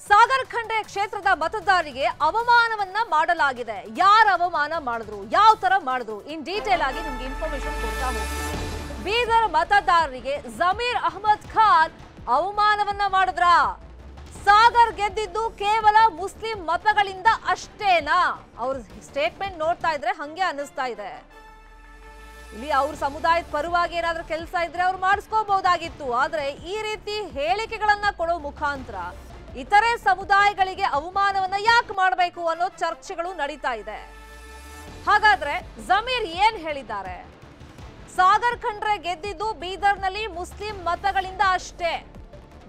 ಸಾಗರ್ ಖಂಡ್ರೆ ಕ್ಷೇತ್ರದ ಮತದಾರರಿಗೆ ಅವಮಾನವನ್ನ ಮಾಡಲಾಗಿದೆ. ಯಾರು ಅವಮಾನ ಮಾಡಿದ್ರು, ಯಾವ ತರ ಮಾಡಿದ್ರು, ಇನ್ ಡೀಟೇಲ್ ಆಗಿ ನಿಮ್ಗೆ ಇನ್ಫಾರ್ಮೇಶನ್ ಕೊಡ್ತಾ ಹೋಗ್ತೀನಿ. ಬೀದರ್ ಮತದಾರರಿಗೆ ಜಮೀರ್ ಅಹಮದ್ ಖಾನ್ ಅವಮಾನವನ್ನ ಮಾಡಿದ್ರ? ಸಾಗರ್ ಗೆದ್ದಿದ್ದು ಕೇವಲ ಮುಸ್ಲಿಂ ಮತಗಳಿಂದ ಅಷ್ಟೇನಾ? ಅವ್ರ ಸ್ಟೇಟ್ಮೆಂಟ್ ನೋಡ್ತಾ ಇದ್ರೆ ಹಂಗೆ ಅನಿಸ್ತಾ ಇದೆ. ಇಲ್ಲಿ ಅವ್ರ ಸಮುದಾಯದ ಪರವಾಗಿ ಏನಾದ್ರೂ ಕೆಲಸ ಇದ್ರೆ ಅವ್ರು ಮಾಡಿಸ್ಕೋಬಹುದಾಗಿತ್ತು. ಆದ್ರೆ ಈ ರೀತಿ ಹೇಳಿಕೆಗಳನ್ನ ಕೊಡೋ ಮುಖಾಂತರ ಇತರೆ ಸಮುದಾಯಗಳಿಗೆ ಅವಮಾನವನ್ನ ಯಾಕೆ ಮಾಡಬೇಕು ಅನ್ನೋ ಚರ್ಚೆಗಳು ನಡೀತಾ ಇದೆ. ಹಾಗಾದ್ರೆ ಜಮೀರ್ ಏನ್ ಹೇಳಿದ್ದಾರೆ? ಸಾಗರ್ ಖಂಡ್ರೆ ಗೆದ್ದಿದ್ದು ಬೀದರ್ನಲ್ಲಿ ಮುಸ್ಲಿಂ ಮತಗಳಿಂದ ಅಷ್ಟೇ.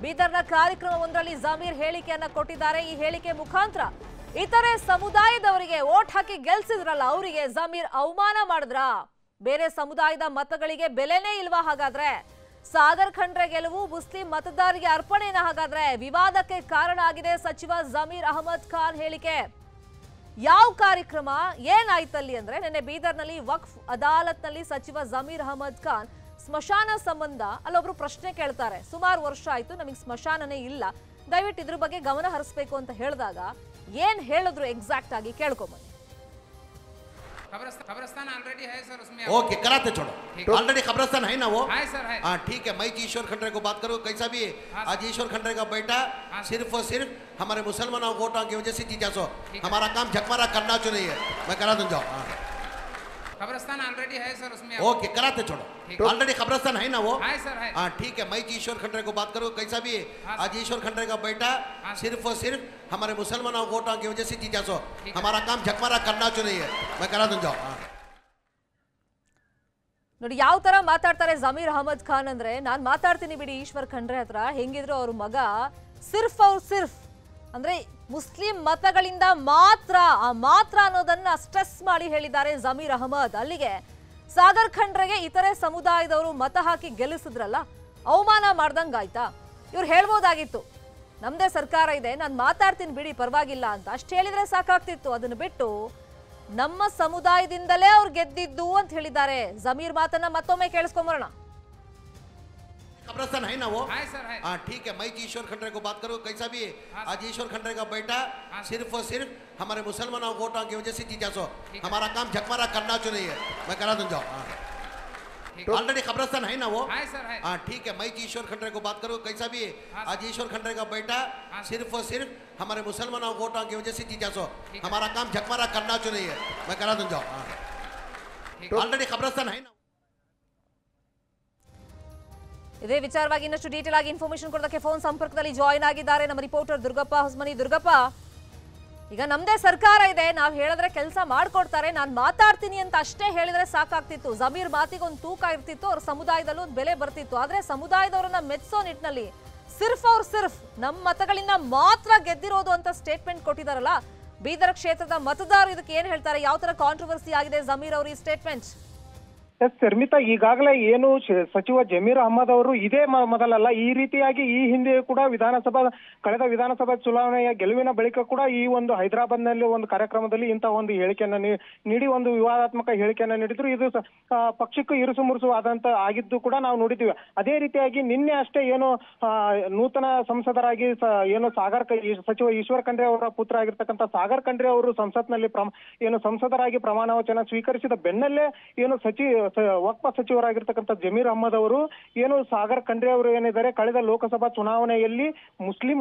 ಬೀದರ್ನ ಕಾರ್ಯಕ್ರಮವೊಂದರಲ್ಲಿ ಜಮೀರ್ ಹೇಳಿಕೆಯನ್ನ ಕೊಟ್ಟಿದ್ದಾರೆ. ಈ ಹೇಳಿಕೆ ಮುಖಾಂತರ ಇತರೆ ಸಮುದಾಯದವರಿಗೆ ವೋಟ್ ಹಾಕಿ ಗೆಲ್ಸಿದ್ರಲ್ಲ ಅವರಿಗೆ ಜಮೀರ್ ಅವಮಾನ ಮಾಡಿದ್ರ? ಬೇರೆ ಸಮುದಾಯದ ಮತಗಳಿಗೆ ಬೆಲೆನೇ ಇಲ್ವಾ? ಹಾಗಾದ್ರೆ ಸಾಗರ್ ಖಂಡ್ರೆ ಗೆಲುವು ಮುಸ್ಲಿಂ ಮತದಾರರಿಗೆ ಅರ್ಪಣೆನ? ಹಾಗಾದ್ರೆ ವಿವಾದಕ್ಕೆ ಕಾರಣ ಆಗಿದೆ ಸಚಿವ ಜಮೀರ್ ಅಹಮದ್ ಖಾನ್ ಹೇಳಿಕೆ. ಯಾವ ಕಾರ್ಯಕ್ರಮ ಏನಾಯ್ತಲ್ಲಿ ಅಂದ್ರೆ, ನಿನ್ನೆ ಬೀದರ್ನಲ್ಲಿ ವಕ್ಫ್ ಅದಾಲತ್ನಲ್ಲಿ ಸಚಿವ ಜಮೀರ್ ಅಹಮದ್ ಖಾನ್ ಸ್ಮಶಾನ ಸಂಬಂಧ ಅಲ್ಲೊಬ್ರು ಪ್ರಶ್ನೆ ಕೇಳ್ತಾರೆ. ಸುಮಾರು ವರ್ಷ ಆಯ್ತು, ನಮಗೆ ಸ್ಮಶಾನನೇ ಇಲ್ಲ, ದಯವಿಟ್ಟು ಇದ್ರ ಬಗ್ಗೆ ಗಮನ ಹರಿಸಬೇಕು ಅಂತ ಹೇಳಿದಾಗ ಏನ್ ಹೇಳಿದ್ರು ಎಕ್ಸಾಕ್ಟ್ ಆಗಿ ಕೇಳ್ಕೊಂಬನ್ನಿ. कब्रिस्तान ऑलरेडी है सर, उसमें ओके कराते छोड़ो, ऑलरेडी कब्रिस्तान है ना वो? है सर, है। हाँ ठीक है, मैं ईश्वर खंड्रे को बात करूँ कैसा भी आज ईश्वर खंड्रे का बेटा सिर्फ और सिर्फ हमारे मुसलमानों वोटों की वजह से जीता। सो हमारा काम झकमारा करना चाहिए, मैं करा दूँ जाओ। कब्रिस्तान ऑलरेडी है सर, उसमें ओके कराते छोड़ो, ऑलरेडी कब्रिस्तान है ना वो? है सर, है। हाँ ठीक है, मैं ईश्वर खंड्रे को बात करूँ कैसा भी आज ईश्वर खंड्रे का बेटा सिर्फ और सिर्फ हमारे मुसलमानों वोटों की वजह से जीता। सो हमारा काम झकमारा करना चाहिए, मैं करा दूँ जाओ। ನೋಡಿ ಯಾವ ತರ ಮಾತಾಡ್ತಾರೆ ಜಮೀರ್ ಅಹಮದ್ ಖಾನ್ ಅಂದ್ರೆ, ನಾನು ಮಾತಾಡ್ತೀನಿ ಬಿಡಿ ಈಶ್ವರ್ ಖಂಡ್ರೆ ಹತ್ರ, ಹೆಂಗಿದ್ರು ಅವ್ರ ಮಗ ಸಿರ್ಫ್ ಅಂದ್ರೆ ಮುಸ್ಲಿಂ ಮತಗಳಿಂದ ಮಾತ್ರ, ಆ ಮಾತ್ರ ಅನ್ನೋದನ್ನ ಸ್ಟ್ರೆಸ್ ಮಾಡಿ ಹೇಳಿದ್ದಾರೆ ಜಮೀರ್ ಅಹಮದ್. ಅಲ್ಲಿಗೆ ಸಾಗರ್ ಖಂಡ್ರೆಗೆ ಇತರೆ ಸಮುದಾಯದವರು ಮತ ಹಾಕಿ ಗೆಲ್ಲಿಸಿದ್ರಲ್ಲ, ಅವಮಾನ ಮಾಡ್ದಂಗಾಯ್ತಾ? ಇವ್ರು ಹೇಳ್ಬೋದಾಗಿತ್ತು ನಮ್ದೇ ಸರ್ಕಾರ ಇದೆ, ನಾನು ಮಾತಾಡ್ತೀನಿ ಬಿಡಿ ಪರವಾಗಿಲ್ಲ ಅಂತ, ಅಷ್ಟು ಹೇಳಿದ್ರೆ ಸಾಕಾಗ್ತಿತ್ತು. ಅದನ್ನ ಬಿಟ್ಟು ನಮ್ಮ ಸಮುದಾಯದಿಂದಲೇ ಅವ್ರು ಗೆದ್ದಿದ್ದು ಅಂತ ಹೇಳಿದ್ದಾರೆ. ಜಮೀರ್ ಮಾತನ್ನ ಮತ್ತೊಮ್ಮೆ ಕೇಳಿಸ್ಕೊಂಬರೋಣ. कब्रिस्तान है ना वो? है सर, है। हाँ ठीक है, मैं ईश्वर खंड्रे को बात करूँ कैसा भी आज ईश्वर खंड्रे का बेटा सिर्फ और सिर्फ हमारे मुसलमानों वोटों की वजह से जीता। सो हमारा काम झकमारा करना चाहिए, मैं करा दूँ जाओ। ऑलरेडी कब्रिस्तान है ना वो? है सर, है। हाँ ठीक है, मैं ईश्वर खंड्रे को बात करूँ कैसा भी आज ईश्वर खंड्रे का बेटा सिर्फ और सिर्फ हमारे मुसलमानों वोटों की वजह से जीता। सो हमारा काम झकमारा करना चाहिए, मैं करा दूँ जाओ। ऑलरेडी कब्रिस्तान है ना? ಇದೇ ವಿಚಾರವಾಗಿ ಇನ್ನಷ್ಟು ಡೀಟೇಲ್ ಆಗಿ ಇನ್ಫಾರ್ಮೇಶನ್ ಕೊಡೋದಕ್ಕೆ ಫೋನ್ ಸಂಪರ್ಕದಲ್ಲಿ ಜಾಯಿನ್ ಆಗಿದ್ದಾರೆ ನಮ್ಮ ರಿಪೋರ್ಟರ್ ದುರ್ಗಪ್ಪ ಹೊಸಮನಿ. ದುರ್ಗಪ್ಪ, ಈಗ ನಮ್ದೇ ಸರ್ಕಾರ ಇದೆ, ನಾವು ಹೇಳಿದ್ರೆ ಕೆಲಸ ಮಾಡ್ಕೊಡ್ತಾರೆ, ನಾನು ಮಾತಾಡ್ತೀನಿ ಅಂತ ಅಷ್ಟೇ ಹೇಳಿದ್ರೆ ಸಾಕಾಗ್ತಿತ್ತು. ಜಮೀರ್ ಮಾತಿಗೆ ಒಂದು ತೂಕ ಇರ್ತಿತ್ತು, ಅವ್ರ ಸಮುದಾಯದಲ್ಲೂ ಒಂದು ಬೆಲೆ ಬರ್ತಿತ್ತು. ಆದ್ರೆ ಸಮುದಾಯದವರನ್ನ ಮೆಚ್ಚೋ ನಿಟ್ಟಿನಲ್ಲಿ ಸಿರ್ಫ್ ನಮ್ಮ ಮತಗಳಿಂದ ಮಾತ್ರ ಗೆದ್ದಿರೋದು ಅಂತ ಸ್ಟೇಟ್ಮೆಂಟ್ ಕೊಟ್ಟಿದಾರಲ್ಲ, ಬೀದರ್ ಕ್ಷೇತ್ರದ ಮತದಾರರು ಇದಕ್ಕೆ ಏನ್ ಹೇಳ್ತಾರೆ? ಯಾವ ತರ ಕಾಂಟ್ರವರ್ಸಿ ಆಗಿದೆ ಜಮೀರ್ ಅವ್ರ ಈ ಸ್ಟೇಟ್ಮೆಂಟ್? ಶರ್ಮಿತಾ, ಈಗಾಗಲೇ ಏನು ಸಚಿವ ಜಮೀರ್ ಅಹಮದ್ ಅವರು ಇದೇ ಮೊದಲಲ್ಲ, ಈ ರೀತಿಯಾಗಿ ಈ ಹಿಂದೆ ಕೂಡ ಕಳೆದ ವಿಧಾನಸಭಾ ಚುನಾವಣೆಯ ಗೆಲುವಿನ ಬಳಿಕ ಕೂಡ ಈ ಒಂದು ಹೈದರಾಬಾದ್ ನಲ್ಲಿ ಒಂದು ಕಾರ್ಯಕ್ರಮದಲ್ಲಿ ಇಂತಹ ಒಂದು ಹೇಳಿಕೆಯನ್ನ ನೀಡಿ ಒಂದು ವಿವಾದಾತ್ಮಕ ಹೇಳಿಕೆಯನ್ನ ನೀಡಿದ್ರು. ಇದು ಪಕ್ಷಕ್ಕೂ ಇರುಸು ಮುರುಸು ಆಗಿದ್ದು ಕೂಡ ನಾವು ನೋಡಿದ್ದೀವಿ. ಅದೇ ರೀತಿಯಾಗಿ ನಿನ್ನೆ ಅಷ್ಟೇ ಏನು ನೂತನ ಸಂಸದರಾಗಿ ಏನು ಸಚಿವ ಈಶ್ವರ್ ಖಂಡ್ರೆ ಅವರ ಪುತ್ರ ಆಗಿರ್ತಕ್ಕಂಥ ಸಾಗರ್ ಖಂಡ್ರೆ ಅವರು ಸಂಸತ್ನಲ್ಲಿ ಸಂಸದರಾಗಿ ಪ್ರಮಾಣ ವಚನ ಸ್ವೀಕರಿಸಿದ ಬೆನ್ನಲ್ಲೇ ಏನು ವಕ್ಫ್ ಸಚಿವರಾಗಿರ್ತಕ್ಕಂಥ ಜಮೀರ್ ಅಹಮದ್ ಅವರು ಏನು ಸಾಗರ್ ಖಂಡ್ರೆ ಅವರು ಏನಿದ್ದಾರೆ ಕಳೆದ ಲೋಕಸಭಾ ಚುನಾವಣೆಯಲ್ಲಿ ಮುಸ್ಲಿಂ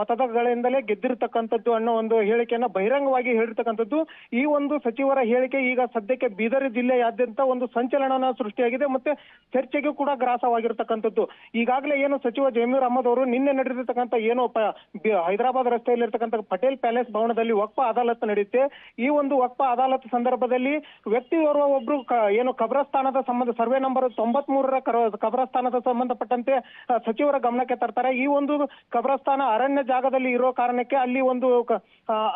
ಮತಗಳಿಂದಲೇ ಗೆದ್ದಿರ್ತಕ್ಕಂಥದ್ದು ಅನ್ನೋ ಒಂದು ಹೇಳಿಕೆಯನ್ನ ಬಹಿರಂಗವಾಗಿ ಹೇಳಿರ್ತಕ್ಕಂಥದ್ದು. ಈ ಒಂದು ಸಚಿವರ ಹೇಳಿಕೆ ಈಗ ಸದ್ಯಕ್ಕೆ ಬೀದರ್ ಜಿಲ್ಲೆಯಾದ್ಯಂತ ಒಂದು ಸಂಚಲನ ಸೃಷ್ಟಿಯಾಗಿದೆ, ಮತ್ತೆ ಚರ್ಚೆಗೂ ಕೂಡ ಗ್ರಾಸವಾಗಿರ್ತಕ್ಕಂಥದ್ದು. ಈಗಾಗಲೇ ಏನು ಸಚಿವ ಜಮೀರ್ ಅಹಮದ್ ಅವರು ನಿನ್ನೆ ನಡೆದಿರ್ತಕ್ಕಂಥ ಏನು ಹೈದರಾಬಾದ್ ರಸ್ತೆಯಲ್ಲಿರ್ತಕ್ಕಂಥ ಪಟೇಲ್ ಪ್ಯಾಲೇಸ್ ಭವನದಲ್ಲಿ ವಕ್ಫ್ ಅದಾಲತ್ ನಡೆಯುತ್ತೆ. ಈ ಒಂದು ವಕ್ಫ್ ಅದಾಲತ್ ಸಂದರ್ಭದಲ್ಲಿ ವ್ಯಕ್ತಿಯೋರ್ವ ಒಬ್ರು ಏನು ಕಬ್ರಸ್ಥಾನದ ಸಂಬಂಧ ಸರ್ವೆ ನಂಬರ್ 93ರ ಕಬ್ರಸ್ಥಾನದ ಸಂಬಂಧಪಟ್ಟಂತೆ ಸಚಿವರ ಗಮನಕ್ಕೆ ತರ್ತಾರೆ. ಈ ಒಂದು ಕಬ್ರಸ್ಥಾನ ಅರಣ್ಯ ಜಾಗದಲ್ಲಿ ಇರೋ ಕಾರಣಕ್ಕೆ ಅಲ್ಲಿ ಒಂದು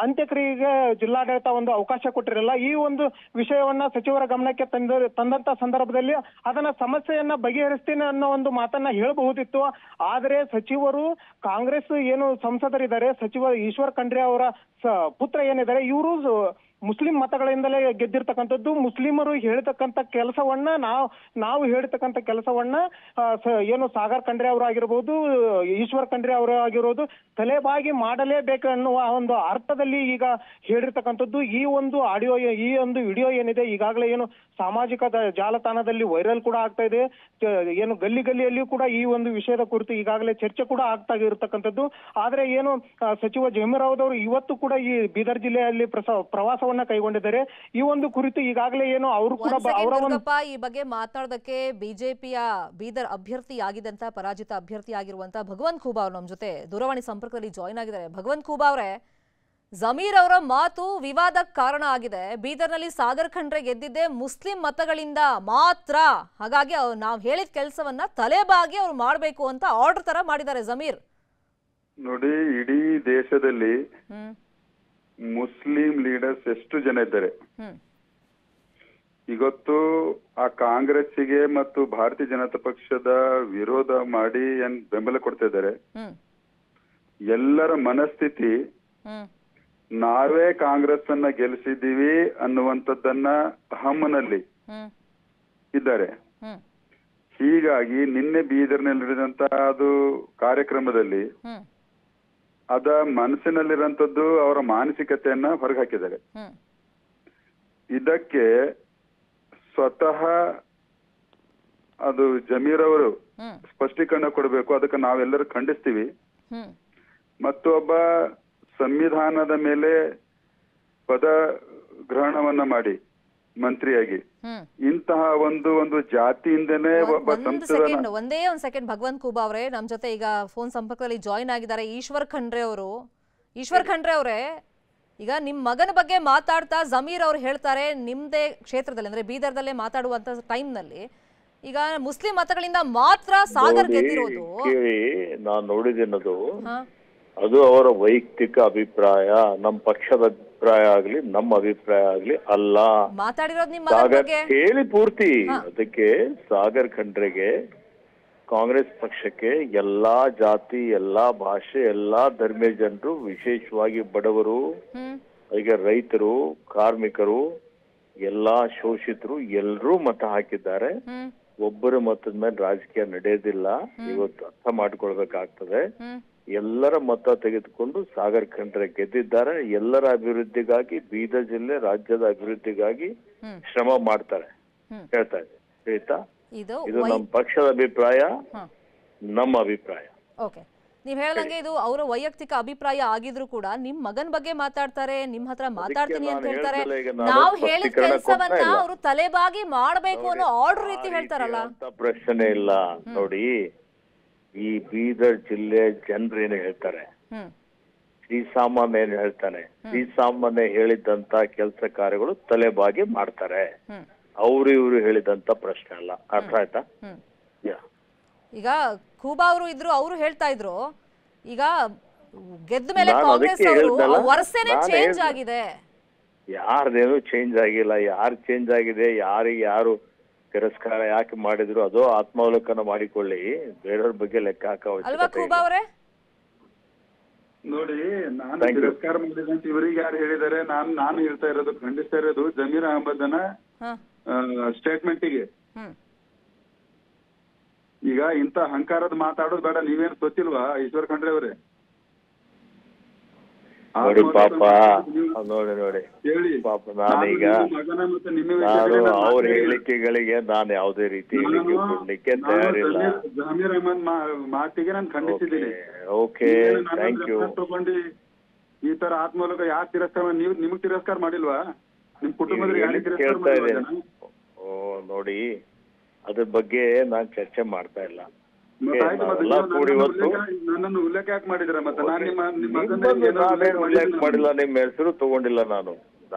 ಅಂತ್ಯಕ್ರಿಯೆಗೆ ಜಿಲ್ಲಾಡಳಿತ ಒಂದು ಅವಕಾಶ ಕೊಟ್ಟಿರಲ್ಲ. ಈ ಒಂದು ವಿಷಯವನ್ನ ಸಚಿವರ ಗಮನಕ್ಕೆ ತಂದಂತ ಸಂದರ್ಭದಲ್ಲಿ ಅದನ್ನ ಸಮಸ್ಯೆಯನ್ನ ಬಗೆಹರಿಸ್ತೀನಿ ಅನ್ನೋ ಒಂದು ಮಾತನ್ನ ಹೇಳಬಹುದಿತ್ತು. ಆದರೆ ಸಚಿವರು ಕಾಂಗ್ರೆಸ್ ಏನು ಸಂಸದರಿದ್ದಾರೆ, ಸಚಿವ ಈಶ್ವರ್ ಖಂಡ್ರೆ ಅವರ ಪುತ್ರ ಏನಿದ್ದಾರೆ, ಇವರು ಮುಸ್ಲಿಂ ಮತಗಳಿಂದಲೇ ಗೆದ್ದಿರ್ತಕ್ಕಂಥದ್ದು. ಮುಸ್ಲಿಮರು ಹೇಳ್ತಕ್ಕಂಥ ಕೆಲಸವನ್ನ ನಾವು ಹೇಳ್ತಕ್ಕಂಥ ಕೆಲಸವನ್ನ ಏನು ಸಾಗರ್ ಖಂಡ್ರೆ ಅವರು ಆಗಿರ್ಬೋದು, ಈಶ್ವರ್ ಖಂಡ್ರೆ ಅವರು ಆಗಿರೋದು ತಲೆಬಾಗಿ ಮಾಡಲೇಬೇಕು ಅನ್ನುವ ಒಂದು ಅರ್ಥದಲ್ಲಿ ಈಗ ಹೇಳಿರ್ತಕ್ಕಂಥದ್ದು. ಈ ಒಂದು ಆಡಿಯೋ, ಈ ಒಂದು ವಿಡಿಯೋ ಏನಿದೆ ಈಗಾಗಲೇ ಏನು ಸಾಮಾಜಿಕ ಜಾಲತಾಣದಲ್ಲಿ ವೈರಲ್ ಕೂಡ ಆಗ್ತಾ ಇದೆ. ಏನು ಗಲ್ಲಿ ಗಲ್ಲಿಯಲ್ಲಿಯೂ ಕೂಡ ಈ ಒಂದು ವಿಷಯದ ಕುರಿತು ಈಗಾಗಲೇ ಚರ್ಚೆ ಕೂಡ ಆಗ್ತಾ ಇರತಕ್ಕಂಥದ್ದು. ಆದ್ರೆ ಏನು ಸಚಿವ ಜಮೀರ್ ಅಹಮದ್ ಅವರು ಇವತ್ತು ಕೂಡ ಈ ಬೀದರ್ ಜಿಲ್ಲೆಯಲ್ಲಿ ಪ್ರವಾಸವನ್ನ ಕೈಗೊಂಡಿದ್ದಾರೆ. ಈ ಒಂದು ಕುರಿತು ಈಗಾಗಲೇ ಏನು ಅವರು ಕೂಡ ಈ ಬಗ್ಗೆ ಮಾತನಾಡೋದಕ್ಕೆ ಬಿಜೆಪಿಯ ಬೀದರ್ ಅಭ್ಯರ್ಥಿ ಆಗಿದಂತ ಪರಾಜಿತ ಅಭ್ಯರ್ಥಿ ಆಗಿರುವಂತಹ ಭಗವಂತ್ ಖೂಬಾ ಅವರು ನಮ್ಮ ಜೊತೆ ದೂರವಾಣಿ ಸಂಪರ್ಕದಲ್ಲಿ ಜಾಯಿನ್ ಆಗಿದ್ದಾರೆ. ಭಗವಂತ್ ಖೂಬಾ ಅವರೇ, ಜಮೀರ್ ಅವರ ಮಾತು ವಿವಾದಕ್ಕೆ ಕಾರಣ ಆಗಿದೆ. ಬೀದರ್ನಲ್ಲಿ ಸಾಗರ್ ಖಂಡ್ರೆ ಗೆದ್ದಿದ್ದೆ ಮುಸ್ಲಿಂ ಮತಗಳಿಂದ ಮಾತ್ರ, ಹಾಗಾಗಿ ನಾವು ಹೇಳಿದ ಕೆಲಸವನ್ನ ತಲೆಬಾಗಿ ಅವ್ರು ಮಾಡಬೇಕು ಅಂತ ಆರ್ಡರ್ ತರ ಮಾಡಿದ್ದಾರೆ ಜಮೀರ್. ನೋಡಿ, ಇಡೀ ದೇಶದಲ್ಲಿ ಮುಸ್ಲಿಂ ಲೀಡರ್ಸ್ ಎಷ್ಟು ಜನ ಇದ್ದಾರೆ ಇವತ್ತು. ಆ ಕಾಂಗ್ರೆಸ್ಸಿಗೆ ಮತ್ತು ಭಾರತೀಯ ಜನತಾ ಪಕ್ಷದ ವಿರೋಧ ಮಾಡಿ ಏನ್ ಬೆಂಬಲ ಕೊಡ್ತಾ ಇದ್ದಾರೆ. ಎಲ್ಲರ ಮನಸ್ಥಿತಿ ನಾವೇ ಕಾಂಗ್ರೆಸ್ ಅನ್ನ ಗೆಲ್ಲಿಸಿದ್ದೀವಿ ಅನ್ನುವಂಥದ್ದನ್ನ ಹಮ್ಮನಲ್ಲಿ ಇದ್ದಾರೆ. ಹೀಗಾಗಿ ನಿನ್ನೆ ಬೀದರ್ನಲ್ಲಿ ನಡೆದಂತ ಅದು ಕಾರ್ಯಕ್ರಮದಲ್ಲಿ ಅದ ಮನಸ್ಸಿನಲ್ಲಿರುವಂತದ್ದು ಅವರ ಮಾನಸಿಕತೆಯನ್ನ ಹೊರಗೆ ಹಾಕಿದ್ದಾರೆ. ಇದಕ್ಕೆ ಸ್ವತಃ ಅದು ಜಮೀರ್ ಅವರು ಸ್ಪಷ್ಟೀಕರಣ ಕೊಡಬೇಕು. ಅದಕ್ಕೆ ನಾವೆಲ್ಲರೂ ಖಂಡಿಸ್ತೀವಿ. ಮತ್ತು ಒಬ್ಬ ಸಂವಿಧಾನದ ಮೇಲೆ ಪದಗ್ರಹಣವನ್ನ ಮಾಡಿ ಮಂತ್ರಿಯಾಗಿ ಇಂತಹ ಒಂದು ಜಾತಿಯಿಂದನೇ ಒಬ್ಬ ಒಂದೇ ಒಂದ್ ಸೆಕೆಂಡ್ ಭಗವಂತ್ ಖೂಬಾ ಅವರೇ ನಮ್ ಜೊತೆ ಈಗ ಫೋನ್ ಸಂಪರ್ಕದಲ್ಲಿ ಜಾಯಿನ್ ಆಗಿದ್ದಾರೆ ಈಶ್ವರ್ ಖಂಡ್ರೆ ಅವರು. ಈಶ್ವರ್ ಖಂಡ್ರೆ ಅವರೇ, ಈಗ ನಿಮ್ ಮಗನ ಬಗ್ಗೆ ಮಾತಾಡ್ತಾ ಜಮೀರ್ ಅವ್ರು ಹೇಳ್ತಾರೆ ನಿಮ್ದೇ ಕ್ಷೇತ್ರದಲ್ಲಿ ಅಂದ್ರೆ ಬೀದರ್ದಲ್ಲೇ ಮಾತಾಡುವಂತ ಟೈಮ್ ನಲ್ಲಿ ಈಗ ಮುಸ್ಲಿಂ ಮತಗಳಿಂದ ಮಾತ್ರ ಸಾಗರ್ ಗೆದ್ದಿರೋದು. ನಾನು ನೋಡಿದ್ದೇನದು, ಅದು ಅವರ ವೈಯಕ್ತಿಕ ಅಭಿಪ್ರಾಯ, ನಮ್ಮ ಪಕ್ಷದ ಅಭಿಪ್ರಾಯ ಆಗ್ಲಿ ನಮ್ಮ ಅಭಿಪ್ರಾಯ ಆಗ್ಲಿ ಅಲ್ಲ. ಮಾತಾಡಿರೋದು ನಿಮ್ಮ ಸಾಗರ್ ಹೇಳಿ ಪೂರ್ತಿ. ಅದಕ್ಕೆ ಸಾಗರ್ ಖಂಡ್ರೆಗೆ ಕಾಂಗ್ರೆಸ್ ಪಕ್ಷಕ್ಕೆ ಎಲ್ಲಾ ಜಾತಿ, ಎಲ್ಲಾ ಭಾಷೆ, ಎಲ್ಲಾ ಧರ್ಮೀಯ ಜನರು, ವಿಶೇಷವಾಗಿ ಬಡವರು, ಈಗ ರೈತರು, ಕಾರ್ಮಿಕರು, ಎಲ್ಲಾ ಶೋಷಿತರು ಎಲ್ಲರೂ ಮತ ಹಾಕಿದ್ದಾರೆ. ಒಬ್ಬರ ಮತದ ಮೇಲೆ ರಾಜಕೀಯ ನಡೆಯೋದಿಲ್ಲ. ಇವತ್ತು ಅರ್ಥ ಮಾಡ್ಕೊಳ್ಬೇಕಾಗ್ತದೆ. ಎಲ್ಲರ ಮತ ತೆಗೆದುಕೊಂಡು ಸಾಗರ್ ಖಂಡ್ರೆ ಗೆದ್ದಿದ್ದಾರೆ. ಎಲ್ಲರ ಅಭಿವೃದ್ಧಿಗಾಗಿ, ಬೀದರ್ ಜಿಲ್ಲೆ ರಾಜ್ಯದ ಅಭಿವೃದ್ಧಿಗಾಗಿ ಶ್ರಮ ಮಾಡ್ತಾರೆ ಹೇಳ್ತಾ ಇದ್ದೆ. ಆಯ್ತಾ? ಇದು ನಮ್ಮ ಪಕ್ಷದ ಅಭಿಪ್ರಾಯ, ನಮ್ಮ ಅಭಿಪ್ರಾಯ. ಓಕೆ, ನೀವ್ ಹೇಳ್ದಂಗೆ ಇದು ಅವರ ವೈಯಕ್ತಿಕ ಅಭಿಪ್ರಾಯ ಆಗಿದ್ರು ಕೂಡ ನಿಮ್ ಮಗನ್ ಬಗ್ಗೆ ಮಾತಾಡ್ತಾರೆ, ನಿಮ್ ಹತ್ರ ಮಾತಾಡ್ತೀನಿ ಅಂತ ಹೇಳ್ತಾರೆ. ನಾವು ಹೇಳಿದ ಕೆಲಸವನ್ನ ಅವರು ತಲೆಬಾಗಿ ಮಾಡ್ಬೇಕು ಅನ್ನೋ ಆರ್ಡರ್ ರೀತಿ ಹೇಳ್ತಾರಲ್ಲ. ಪ್ರಶ್ನೆ ಇಲ್ಲ. ನೋಡಿ, ಈ ಬೀದರ್ ಜಿಲ್ಲೆ ಜನರು ಏನು ಹೇಳ್ತಾರೆ, ಶ್ರೀಸಾಮಾನ್ಯ ಏನ್ ಹೇಳ್ತಾನೆ, ಶ್ರೀಸಾಮಾನ್ಯ ಹೇಳಿದಂತ ಕೆಲಸ ಕಾರ್ಯಗಳು ತಲೆಬಾಗಿ ಮಾಡ್ತಾರೆ. ಅವ್ರು ಇವ್ರು ಹೇಳಿದಂತ ಪ್ರಶ್ನೆ ಅಲ್ಲ. ಅರ್ಥ ಆಯ್ತಾ? ಈಗ ಖೂಬಾ ಅವರು ಇದ್ರು, ಅವರು ಹೇಳ್ತಾ ಇದ್ರು ಈಗ ಗೆದ್ದ ಮೇಲೆ ಕಾಂಗ್ರೆಸ್ ಅವರು ವರ್ಷನೇ ಚೇಂಜ್ ಆಗಿದೆ. ಯಾರ್ದೇನು ಚೇಂಜ್ ಆಗಿಲ್ಲ. ಯಾರು ಚೇಂಜ್ ಆಗಿದೆ, ಯಾರಿಗೆ ಯಾರು ತಿರಸ್ಕಾರ ಯಾಕೆ ಮಾಡಿದ್ರು ಅದು ಆತ್ಮಾವಲೋಕನ ಮಾಡಿಕೊಳ್ಳಿ. ಬೇರೆಯವ್ರ ಬಗ್ಗೆ ಲೆಕ್ಕ ಅಲ್ವಾ ಖೂಬಾ ಅವರೇ? ನೋಡಿ, ನಾನು ತಿರಸ್ಕಾರ ಮಾಡಿದಂತ ಇವರಿಗೆ ಯಾರು ಹೇಳಿದ್ದಾರೆ? ನಾನು ಹೇಳ್ತಾ ಇರೋದು, ಖಂಡಿಸ್ತಾ ಇರೋದು ಜಮೀರ್ ಅಹಮದನ ಸ್ಟೇಟ್ಮೆಂಟಿಗೆ. ಈಗ ಇಂತ ಅಹಂಕಾರದ ಮಾತಾಡೋದು ಬೇಡ. ನೀವೇನು ಗೊತ್ತಿಲ್ವಾ ಈಶ್ವರ್ ಖಂಡ್ರೆ ಅವರೇ? ನೋಡಿ ಪಾಪ, ನೋಡಿ ಪಾಪ, ನಾನೀಗ ಅವ್ರ ಹೇಳಿಕೆಗಳಿಗೆ ನಾನು ಯಾವುದೇ ರೀತಿ ಹೇಳಿಕೆ ಕೊಡ್ಲಿಕ್ಕೆ ತಯಾರಿಲ್ಲ. ಜಮೀರ್ ಅಹಮದ್ ಮಾತಿಗೆ ನಾನು ಖಂಡಿಸಿದ್ದೀನಿ. Okay, thank you. ತಗೊಂಡು ಈ ತರ ಆತ್ಮೂಲಕ ಯಾಕೆ ತಿರಸ್ಕಾರ? ನಿಮಗ್ ತಿರಸ್ಕಾರ ಮಾಡಿಲ್ವಾ? ನಿಮ್ ಕುಟುಂಬದಲ್ಲಿ ಕೇಳ್ತಾ ಇದ್ದೇನೆ. ನೋಡಿ, ಅದ್ರ ಬಗ್ಗೆ ನಾನ್ ಚರ್ಚೆ ಮಾಡ್ತಾ ಇಲ್ಲ. ನನ್ನನ್ನು ಉಲ್ಲೇಖ ಯಾಕೆ ಮಾಡಿದ್ರ? ಮತ್ತೆ ನಾನೇನು ಉಲ್ಲೇಖ ಮಾಡಿಲ್ಲ, ನಿಮ್ಮ ಹೆಸರು ತಗೊಂಡಿಲ್ಲ. ನಾನು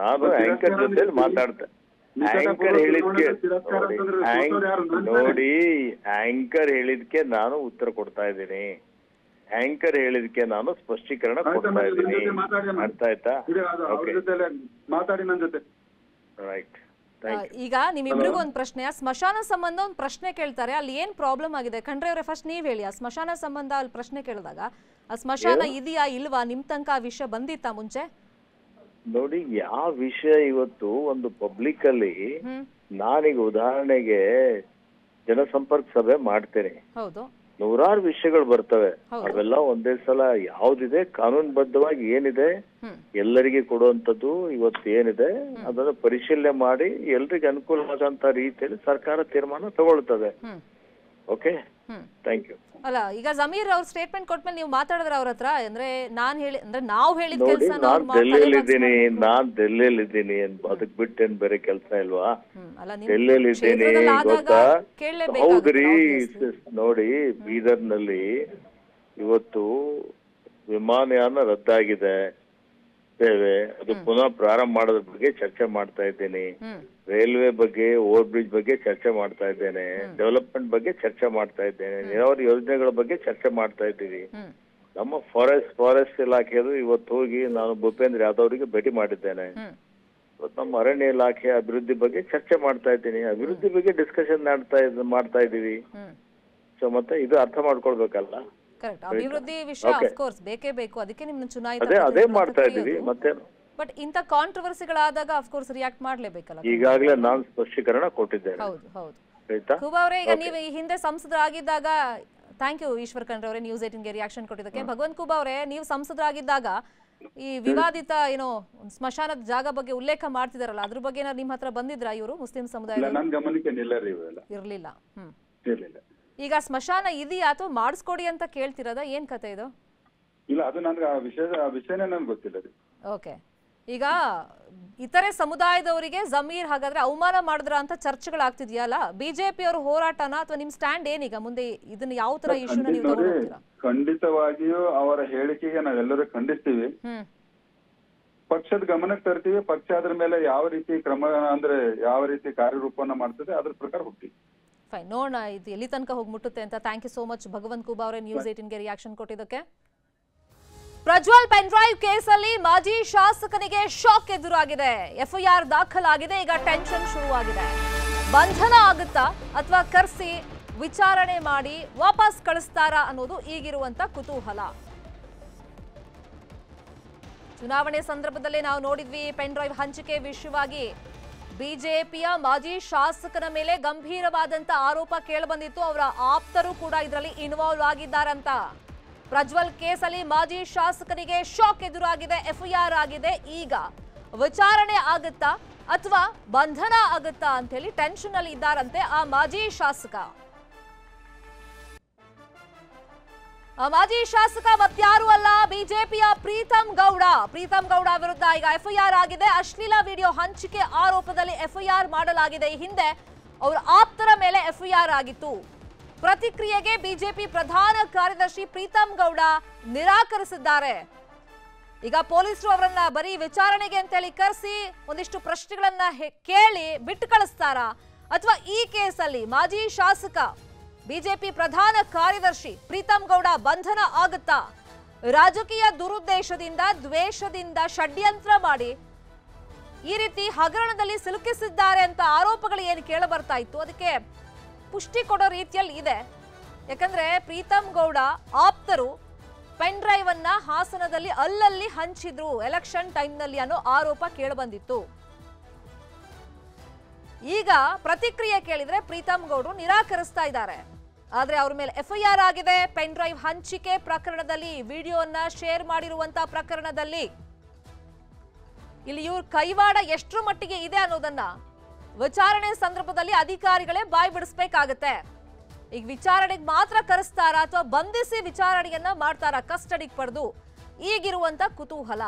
ಆಂಕರ್ ಜೊತೆ ಮಾತಾಡ್ತೆ. ಆಂಕರ್ ಹೇಳಿದ್ಕೆ ನೋಡಿ, ಆಂಕರ್ ಹೇಳಿದ್ಕೆ ನಾನು ಉತ್ತರ ಕೊಡ್ತಾ ಇದ್ದೀನಿ. ಆಂಕರ್ ಹೇಳಿದ್ಕೆ ನಾನು ಸ್ಪಷ್ಟೀಕರಣ ಕೊಡ್ತಾ ಇದ್ದೀನಿ. ಅರ್ಥ ಆಯ್ತಾ? ಮಾತಾಡಿ ನನ್ನ ಜೊತೆ. ರೈಟ್. ಈಗ ನಿಮ್ಮಿಬ್ರಿಗೂ ಒಂದು ಪ್ರಶ್ನೆ, ಸ್ಮಶಾನ ಸಂಬಂಧ ಒಂದು ಪ್ರಶ್ನೆ ಕೇಳ್ತಾರೆ. ಅಲ್ಲಿ ಏನ್ ಪ್ರಾಬ್ಲಮ್ ಆಗಿದೆ? ಖಂಡ್ರೆ ಅವರೇ, ಫಸ್ಟ್ ನೀವ್ ಹೇಳಿ. ಆ ಸ್ಮಶಾನ ಸಂಬಂಧ ಅಲ್ಲಿ ಪ್ರಶ್ನೆ ಕೇಳಿದಾಗ ಆ ಸ್ಮಶಾನ ಇದೆಯಾ ಇಲ್ವಾ? ನಿಮ್ ತನಕ ಆ ವಿಷಯ ಬಂದಿತ್ತಾ ಮುಂಚೆ? ನೋಡಿ ಯಾವ ವಿಷಯ ಇವತ್ತು ಒಂದು ಪಬ್ಲಿಕ್ ಅಲ್ಲಿ ನಾನೀಗ ಉದಾಹರಣೆಗೆ ಜನಸಂಪರ್ಕ ಸಭೆ ಮಾಡ್ತೇನೆ, ಹೌದು, ನೂರಾರು ವಿಷಯಗಳು ಬರ್ತವೆ. ಅವೆಲ್ಲ ಒಂದೇ ಸಲ ಯಾವ್ದಿದೆ ಕಾನೂನುಬದ್ಧವಾಗಿ ಏನಿದೆ ಎಲ್ಲರಿಗೆ ಕೊಡುವಂತದ್ದು ಇವತ್ತು ಏನಿದೆ ಅದನ್ನು ಪರಿಶೀಲನೆ ಮಾಡಿ ಎಲ್ರಿಗೆ ಅನುಕೂಲ ಆಗಂತ ರೀತಿಯಲ್ಲಿ ಸರ್ಕಾರ ತೀರ್ಮಾನ ತಗೊಳ್ತದೆ. Okay, thank you. ಅಲ್ಲ, ಈಗ ಜಮೀರ್ ಅವ್ರ ಸ್ಟೇಟ್ಮೆಂಟ್ ಕೊಟ್ಮೇಲೆ ನೀವು ಮಾತಾಡಿದ್ರೆ ಅವ್ರ ಹತ್ರ ಅಂದ್ರೆ ನಾವು ಹೇಳಿದ ನೋಡಿ, ಕೆಲಸ ನಾನ್ ಡೆಲ್ಲಿಯಲ್ಲಿ ಇದ್ದೀನಿ ಅದಕ್ ಬಿಟ್ಟೇನ್ ಬೇರೆ ಕೆಲಸ ಇಲ್ವಾ? ಡೆಲ್ಲಿಯಲ್ಲಿ ಇದ್ದೀನಿ ಗೊತ್ತಾ? ಹೌದ್ರಿ. ನೋಡಿ, ಬೀದರ್ನಲ್ಲಿ ಇವತ್ತು ವಿಮಾನಯಾನ ರದ್ದಾಗಿದೆ, ಸೇವೆ ಅದು ಪುನಃ ಪ್ರಾರಂಭ ಮಾಡೋದ್ರ ಬಗ್ಗೆ ಚರ್ಚೆ ಮಾಡ್ತಾ ಇದ್ದೀನಿ. ರೈಲ್ವೆ ಬಗ್ಗೆ, ಓವರ್ ಬ್ರಿಡ್ಜ್ ಬಗ್ಗೆ ಚರ್ಚೆ ಮಾಡ್ತಾ ಇದ್ದೇನೆ. ಡೆವಲಪ್ಮೆಂಟ್ ಬಗ್ಗೆ ಚರ್ಚೆ ಮಾಡ್ತಾ ಇದ್ದೇನೆ. ನೀರಾವರಿ ಯೋಜನೆಗಳ ಬಗ್ಗೆ ಚರ್ಚೆ ಮಾಡ್ತಾ ಇದ್ದೀವಿ. ನಮ್ಮ ಫಾರೆಸ್ಟ್ ಇಲಾಖೆದು ಇವತ್ತು ಹೋಗಿ ನಾನು ಭೂಪೇಂದ್ರ ಯಾದವ್ ಅವರಿಗೆ ಭೇಟಿ ಮಾಡಿದ್ದೇನೆ. ಇವತ್ತು ನಮ್ಮ ಅರಣ್ಯ ಇಲಾಖೆ ಅಭಿವೃದ್ಧಿ ಬಗ್ಗೆ ಚರ್ಚೆ ಮಾಡ್ತಾ ಇದ್ದೀನಿ. ಅಭಿವೃದ್ಧಿ ಬಗ್ಗೆ ಡಿಸ್ಕಷನ್ ಮಾಡ್ತಾ ಇದ್ದೀವಿ. ಸೊ ಮತ್ತೆ ಇದು ಅರ್ಥ ಮಾಡ್ಕೊಳ್ಬೇಕಲ್ಲ. ಅಭಿವೃದ್ಧಿ ವಿಷಯ ಆಫ್ ಕೋರ್ಸ್ ಬೇಕೇ ಬೇಕು, ಅದಕ್ಕೆ ನಿಮ್ಮನ್ನ ಚುನಾಯಿತ ಅದೇ ಮಾಡ್ತಾ ಇದ್ದೀವಿ. ಮತ್ತೆ ಬಟ್ ಇಂತ ಕಾಂಟ್ರವರ್ಸಿಗಳಾದಾಗ ಆಫ್ ಕೋರ್ಸ್ ರಿಯಾಕ್ಟ್ ಮಾಡ್ಲೇಬೇಕಲ್ಲ. ಈಗಾಗಲೇ ನಾನು ಸ್ಪಷ್ಟೀಕರಣ ಕೊಟ್ಟಿದ್ದೇನೆ. ಹೌದು ಹೌದು. ಖೂಬಾ ಅವರೇ, ಈಗ ನೀವು ಈ ಹಿಂದೆ ಸಂಸದರಾಗಿದ್ದಾಗ, ಥ್ಯಾಂಕ್ ಯು ಈಶ್ವರ್ ಖಂಡ್ರೆ ಅವರೇ ನ್ಯೂಸ್ 18ಗೆ ರಿಯಾಕ್ಷನ್ ಕೊಟ್ಟಿದ್ದಕ್ಕೆ. ಭಗವಂತ ಖೂಬಾ ಅವರೇ, ನೀವು ಸಂಸದರಾಗಿದ್ದಾಗ ಈ ವಿವಾದಿತ ಸ್ಮಶಾನದ ಜಾಗ ಬಗ್ಗೆ ಉಲ್ಲೇಖ ಮಾಡ್ತಿದಾರಲ್ಲ, ಅದ್ರ ಬಗ್ಗೆ ನಿಮ್ಮ ಹತ್ರ ಬಂದಿದ್ರಾ ಇವರು ಮುಸ್ಲಿಂ ಸಮುದಾಯ? ಇರ್ಲಿಲ್ಲ. ಈಗ ಸ್ಮಶಾನ ಇದೆಯಾ ಅಥವಾ ಮಾಡಿಸ್ಕೊಡಿ ಅಂತ ಕೇಳ್ತಿರೋದ, ಏನ್ ಕತೆ ಇದು? ಇಲ್ಲ, ಅದು ನನಗೆ ಆ ವಿಷಯನೇ ನನಗೆ ಗೊತ್ತಿಲ್ಲ. ಓಕೆ, ಈಗ ಇತರೆ ಸಮುದಾಯದವರಿಗೆ ಜಮೀರ್ ಹಾಗಾದ್ರೆ ಅವಮಾನ ಮಾಡಿದ್ರ ಅಂತ ಚರ್ಚೆಗಳಾಗ್ತಿದ್ಯಲ್ಲ, ಬಿಜೆಪಿ ಅವರ ಹೋರಾಟನ ಅಥವಾ ನಿಮ್ ಸ್ಟ್ಯಾಂಡ್ ಏನೀಗ ಮುಂದೆ? ಇದನ್ನ ಯಾವ ತರ ಇಶ್ಯೂನ ನೀವು ತಗೊಂಡು ಹೋಗ್ತೀರಾ? ಖಂಡಿತವಾಗಿಯೂ ಅವರ ಹೇಳಿಕೆಗೆ ನಾವೆಲ್ಲರೂ ಖಂಡಿಸ್ತೀವಿ. ಪಕ್ಷದ ಗಮನಕ್ಕೆ ತರ್ತೀವಿ. ಪಕ್ಷ ಅದ್ರ ಮೇಲೆ ಯಾವ ರೀತಿ ಕ್ರಮ ಅಂದ್ರೆ ಯಾವ ರೀತಿ ಕಾರ್ಯರೂಪವನ್ನ ಮಾಡ್ತದೆ ಅದ್ರ ಪ್ರಕಾರ ಹೋಗ್ತೀವಿ. ಫೈನ್, ನೋಡೋಣ ಇದು ಎಲ್ಲಿ ತನಕ ಹೋಗಿ ಮುಟ್ಟುತ್ತೆ ಅಂತ. Thank you so much Bhagwanth Khuba ಅವರೇ ನ್ಯೂಸ್ 18ಗೆ ರಿಯಾಕ್ಷನ್ ಕೊಟ್ಟಿದ್ದಕ್ಕೆ. ಪ್ರಜ್ವಲ್ ಪೆನ್ ಡ್ರೈವ್ ಕೇಸಲ್ಲಿ ಮಾಜಿ ಶಾಸಕನಿಗೆ ಶಾಕ್ ಎದುರಾಗಿದೆ. ಎಫ್ಐಆರ್ ದಾಖಲಾಗಿದೆ. ಈಗ ಟೆನ್ಷನ್ ಶುರುವಾಗಿದೆ. ಬಂಧನ ಆಗುತ್ತಾ ಅಥವಾ ಕರೆಸಿ ವಿಚಾರಣೆ ಮಾಡಿ ವಾಪಸ್ ಕಳಿಸ್ತಾರಾ ಅನ್ನೋದು ಈಗಿರುವಂತ ಕುತೂಹಲ. ಚುನಾವಣೆ ಸಂದರ್ಭದಲ್ಲಿ ನಾವು ನೋಡಿದ್ವಿ, ಪೆನ್ ಡ್ರೈವ್ ಹಂಚಿಕೆ ವಿಷಯವಾಗಿ ಬಿಜೆಪಿಯ ಮಾಜಿ ಶಾಸಕನ ಮೇಲೆ ಗಂಭೀರವಾದಂತ ಆರೋಪ ಕೇಳಿಬಂದಿತ್ತು. ಅವರ ಆಪ್ತರು ಕೂಡ ಇದರಲ್ಲಿ ಇನ್ವಾಲ್ವ್ ಆಗಿದ್ದಾರಂತ. ಪ್ರಜ್ವಲ್ ಕೇಸಲ್ಲಿ ಮಾಜಿ ಶಾಸಕನಿಗೆ ಶಾಕ್ ಎದುರಾಗಿದೆ. ಎಫ್ಐಆರ್ ಆಗಿದೆ. ಈಗ ವಿಚಾರಣೆ ಆಗುತ್ತಾ ಅಥವಾ ಬಂಧನ ಆಗುತ್ತಾ ಅಂತ ಹೇಳಿ ಟೆನ್ಷನ್ ಅಲ್ಲಿ ಇದ್ದಾರಂತೆ ಆ ಮಾಜಿ ಶಾಸಕ. ಮಾಜಿ ಶಾಸಕ ಮತ್ಯಾರು ಅಲ್ಲ, ಬಿಜೆಪಿಯ ಪ್ರೀತಂ ಗೌಡ ವಿರುದ್ಧ ಈಗ ಎಫ್ಐಆರ್ ಆಗಿದೆ. ಅಶ್ಲೀಲ ವಿಡಿಯೋ ಹಂಚಿಕೆ ಆರೋಪದಲ್ಲಿ ಎಫ್ಐಆರ್ ಮಾಡಲಾಗಿದೆ. ಈ ಹಿಂದೆ ಅವರ ಆಪ್ತರ ಮೇಲೆ ಎಫ್ಐಆರ್ ಆಗಿತ್ತು. ಪ್ರತಿಕ್ರಿಯೆಗೆ ಬಿಜೆಪಿ ಪ್ರಧಾನ ಕಾರ್ಯದರ್ಶಿ ಪ್ರೀತಂ ಗೌಡ ನಿರಾಕರಿಸಿದ್ದಾರೆ. ಈಗ ಪೊಲೀಸರು ಅವರನ್ನ ಬರೀ ವಿಚಾರಣೆಗೆ ಅಂತೇಳಿ ಕರೆಸಿ ಒಂದಿಷ್ಟು ಪ್ರಶ್ನೆಗಳನ್ನ ಕೇಳಿ ಬಿಟ್ಟು ಕಳಿಸ್ತಾರಾ ಅಥವಾ ಈ ಕೇಸಲ್ಲಿ ಮಾಜಿ ಶಾಸಕ ಬಿಜೆಪಿ ಪ್ರಧಾನ ಕಾರ್ಯದರ್ಶಿ ಪ್ರೀತಂ ಗೌಡ ಬಂಧನ ಆಗುತ್ತಾ? ರಾಜಕೀಯ ದುರುದ್ದೇಶದಿಂದ, ದ್ವೇಷದಿಂದ ಷಡ್ಯಂತ್ರ ಮಾಡಿ ಈ ರೀತಿ ಹಗರಣದಲ್ಲಿ ಸಿಲುಕಿಸಿದ್ದಾರೆ ಅಂತ ಆರೋಪಗಳು ಏನು ಕೇಳ ಬರ್ತಾ ಇತ್ತು, ಅದಕ್ಕೆ ಪುಷ್ಟಿ ಕೊಡೋ ರೀತಿಯಲ್ಲಿ ಇದೆ. ಯಾಕಂದ್ರೆ ಪ್ರೀತಂ ಗೌಡ ಆಪ್ತರು ಪೆನ್ ಡ್ರೈವ್ ಅನ್ನ ಹಾಸನದಲ್ಲಿ ಅಲ್ಲಲ್ಲಿ ಹಂಚಿದ್ರು ಎಲೆಕ್ಷನ್ ಟೈಮ್ನಲ್ಲಿ ಅನ್ನೋ ಆರೋಪ ಕೇಳಬಂದಿತ್ತು. ಈಗ ಪ್ರತಿಕ್ರಿಯೆ ಕೇಳಿದ್ರೆ ಪ್ರೀತಂ ಗೌಡರು ನಿರಾಕರಿಸ್ತಾ ಇದ್ದಾರೆ. ಆದ್ರೆ ಅವ್ರ ಮೇಲೆ ಎಫ್ಐಆರ್ ಆಗಿದೆ. ಪೆನ್ ಡ್ರೈವ್ ಹಂಚಿಕೆ ಪ್ರಕರಣದಲ್ಲಿ, ವಿಡಿಯೋನ ಶೇರ್ ಮಾಡಿರುವಂತ ಪ್ರಕರಣದಲ್ಲಿ ಇಲ್ಲಿ ಇವ್ರ ಕೈವಾಡ ಎಷ್ಟರ ಮಟ್ಟಿಗೆ ಇದೆ ಅನ್ನೋದನ್ನ ವಿಚಾರಣೆ ಸಂದರ್ಭದಲ್ಲಿ ಅಧಿಕಾರಿಗಳೇ ಬಾಯಿ ಬಿಡಿಸ್ಬೇಕಾಗತ್ತೆ. ಈಗ ವಿಚಾರಣೆಗೆ ಮಾತ್ರ ಕರೆಸ್ತಾರಾ ಅಥವಾ ಬಂಧಿಸಿ ವಿಚಾರಣೆಯನ್ನ ಮಾಡ್ತಾರಾ ಕಸ್ಟಡಿಗೆ ಪಡೆದು? ಈಗಿರುವಂತ ಕುತೂಹಲ.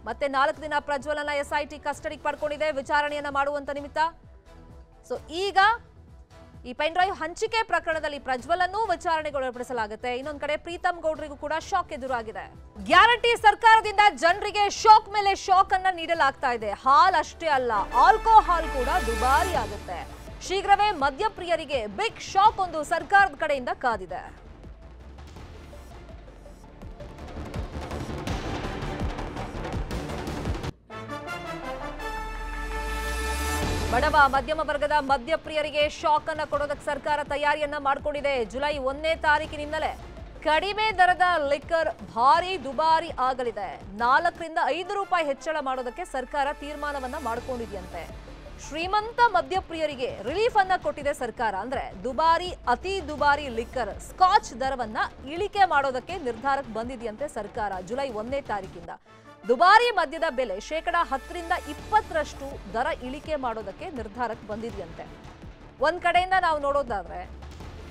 ಮತ್ತೆ 4 ದಿನ ಪ್ರಜ್ವಲನ ಎಸ್ಐಟಿ ಕಸ್ಟಡಿಗೆ ಪಡ್ಕೊಂಡಿದೆ ವಿಚಾರಣೆಯನ್ನ ಮಾಡುವಂತ ನಿಮಿತ್ತ. ಸೊ ಈಗ ಈ ಪೆನ್ ಡ್ರೈವ್ ಹಂಚಿಕೆ ಪ್ರಕರಣದಲ್ಲಿ ಪ್ರಜ್ವಲನ್ನು ವಿಚಾರಣೆಗೊಳಪಡಿಸಲಾಗುತ್ತೆ. ಇನ್ನೊಂದ್ ಕಡೆ ಪ್ರೀತಂ ಗೌಡರಿಗೂ ಕೂಡ ಶಾಕ್ ಎದುರಾಗಿದೆ. ಗ್ಯಾರಂಟಿ ಸರ್ಕಾರದಿಂದ ಜನರಿಗೆ ಶಾಕ್ ಮೇಲೆ ಶಾಕ್ ಅನ್ನ ನೀಡಲಾಗ್ತಾ ಇದೆ. ಹಾಲ್ ಅಷ್ಟೇ ಅಲ್ಲ, ಆಲ್ಕೋಹಾಲ್ ಕೂಡ ದುಬಾರಿ ಆಗುತ್ತೆ. ಶೀಘ್ರವೇ ಮದ್ಯಪ್ರಿಯರಿಗೆ ಬಿಗ್ ಶಾಕ್ ಒಂದು ಸರ್ಕಾರದ ಕಡೆಯಿಂದ ಕಾದಿದೆ. ಬಡವ ಮಧ್ಯಮ ವರ್ಗದ ಮದ್ಯಪ್ರಿಯರಿಗೆ ಶಾಕ್ ಅನ್ನ ಕೊಡೋದಕ್ಕೆ ಸರ್ಕಾರ ತಯಾರಿಯನ್ನ ಮಾಡಿಕೊಂಡಿದೆ. ಜುಲೈ 1ನೇ ತಾರೀಕಿನಿಂದಲೇ ಕಡಿಮೆ ದರದ ಲಿಕ್ಕರ್ ಭಾರಿ ದುಬಾರಿ ಆಗಲಿದೆ. 4 ರಿಂದ 5 ರೂಪಾಯಿ ಹೆಚ್ಚಳ ಮಾಡೋದಕ್ಕೆ ಸರ್ಕಾರ ತೀರ್ಮಾನವನ್ನ ಮಾಡಿಕೊಂಡಿದೆಯಂತೆ. ಶ್ರೀಮಂತ ಮದ್ಯಪ್ರಿಯರಿಗೆ ರಿಲೀಫ್ ಅನ್ನ ಕೊಟ್ಟಿದೆ ಸರ್ಕಾರ. ಅಂದ್ರೆ ಅತಿ ದುಬಾರಿ ಲಿಕ್ಕರ್ ಸ್ಕಾಚ್ ದರವನ್ನ ಇಳಿಕೆ ಮಾಡೋದಕ್ಕೆ ನಿರ್ಧಾರಕ್ಕೆ ಬಂದಿದೆಯಂತೆ ಸರ್ಕಾರ. ಜುಲೈ 1ನೇ ತಾರೀಕಿಂದ ದುಬಾರಿ ಮದ್ಯದ ಬೆಲೆ 10% ರಿಂದ 20% ದರ ಇಳಿಕೆ ಮಾಡೋದಕ್ಕೆ ನಿರ್ಧಾರಕ್ಕೆ ಬಂದಿದೆಯಂತೆ. ಒಂದ್ ಕಡೆಯಿಂದ ನಾವು ನೋಡೋದಾದ್ರೆ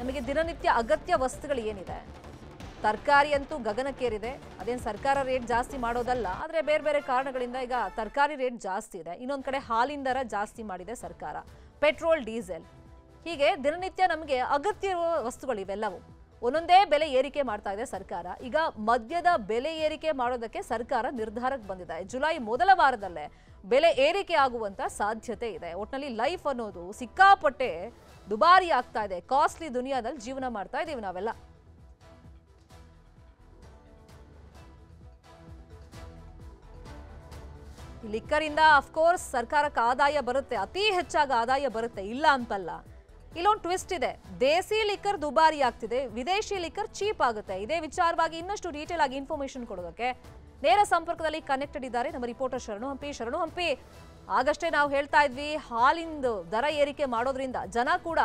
ನಮಗೆ ದಿನನಿತ್ಯ ಅಗತ್ಯ ವಸ್ತುಗಳು ಏನಿದೆ, ತರಕಾರಿ ಅಂತೂ ಗಗನಕ್ಕೇರಿದೆ. ಅದೇನು ಸರ್ಕಾರ ರೇಟ್ ಜಾಸ್ತಿ ಮಾಡೋದಲ್ಲ, ಆದರೆ ಬೇರೆ ಬೇರೆ ಕಾರಣಗಳಿಂದ ಈಗ ತರಕಾರಿ ರೇಟ್ ಜಾಸ್ತಿ ಇದೆ. ಇನ್ನೊಂದು ಕಡೆ ಹಾಲಿನ ದರ ಜಾಸ್ತಿ ಮಾಡಿದೆ ಸರ್ಕಾರ, ಪೆಟ್ರೋಲ್, ಡೀಸೆಲ್, ಹೀಗೆ ದಿನನಿತ್ಯ ನಮಗೆ ಅಗತ್ಯ ಇರುವ ವಸ್ತುಗಳು ಇವೆಲ್ಲವೂ ಒಂದೊಂದೇ ಬೆಲೆ ಏರಿಕೆ ಮಾಡ್ತಾ ಇದೆ ಸರ್ಕಾರ. ಈಗ ಮದ್ಯದ ಬೆಲೆ ಏರಿಕೆ ಮಾಡೋದಕ್ಕೆ ಸರ್ಕಾರ ನಿರ್ಧಾರಕ್ಕೆ ಬಂದಿದೆ. ಜುಲೈ ಮೊದಲ ವಾರದಲ್ಲೇ ಬೆಲೆ ಏರಿಕೆ ಆಗುವಂತ ಸಾಧ್ಯತೆ ಇದೆ. ಒಟ್ಟಿನಲ್ಲಿ ಲೈಫ್ ಅನ್ನೋದು ಸಿಕ್ಕಾಪಟ್ಟೆ ದುಬಾರಿ ಆಗ್ತಾ ಇದೆ. ಕಾಸ್ಟ್ಲಿ ದುನಿಯಾದಲ್ಲಿ ಜೀವನ ಮಾಡ್ತಾ ಇದೀವಿ ನಾವೆಲ್ಲ. ಲಿಕ್ಕರಿಂದ ಅಫ್ಕೋರ್ಸ್ ಸರ್ಕಾರಕ್ಕೆ ಆದಾಯ ಬರುತ್ತೆ, ಅತಿ ಹೆಚ್ಚಾಗಿ ಆದಾಯ ಬರುತ್ತೆ, ಇಲ್ಲ ಅಂತಲ್ಲ. ಇಲ್ಲೊಂದು ಟ್ವಿಸ್ಟ್ ಇದೆ. ದೇಸಿ ಲಿಕ್ಕರ್ ದುಬಾರಿ ಆಗ್ತಿದೆ, ವಿದೇಶಿ ಲಿಕ್ಕರ್ ಚೀಪ್ ಆಗುತ್ತೆ. ಇದೇ ವಿಚಾರವಾಗಿ ಇನ್ನಷ್ಟು ಡೀಟೇಲ್ ಆಗಿ ಇನ್ಫಾರ್ಮೇಶನ್ ಕೊಡೋದಕ್ಕೆ ನೇರ ಸಂಪರ್ಕದಲ್ಲಿ ಕನೆಕ್ಟೆಡ್ ಇದ್ದಾರೆ ನಮ್ಮ ರಿಪೋರ್ಟರ್ ಶರಣು ಹಂಪಿ. ಆಗಷ್ಟೇ ನಾವು ಹೇಳ್ತಾ ಇದ್ವಿ, ಹಾಲಿಂದ ದರ ಏರಿಕೆ ಮಾಡೋದ್ರಿಂದ ಜನ ಕೂಡ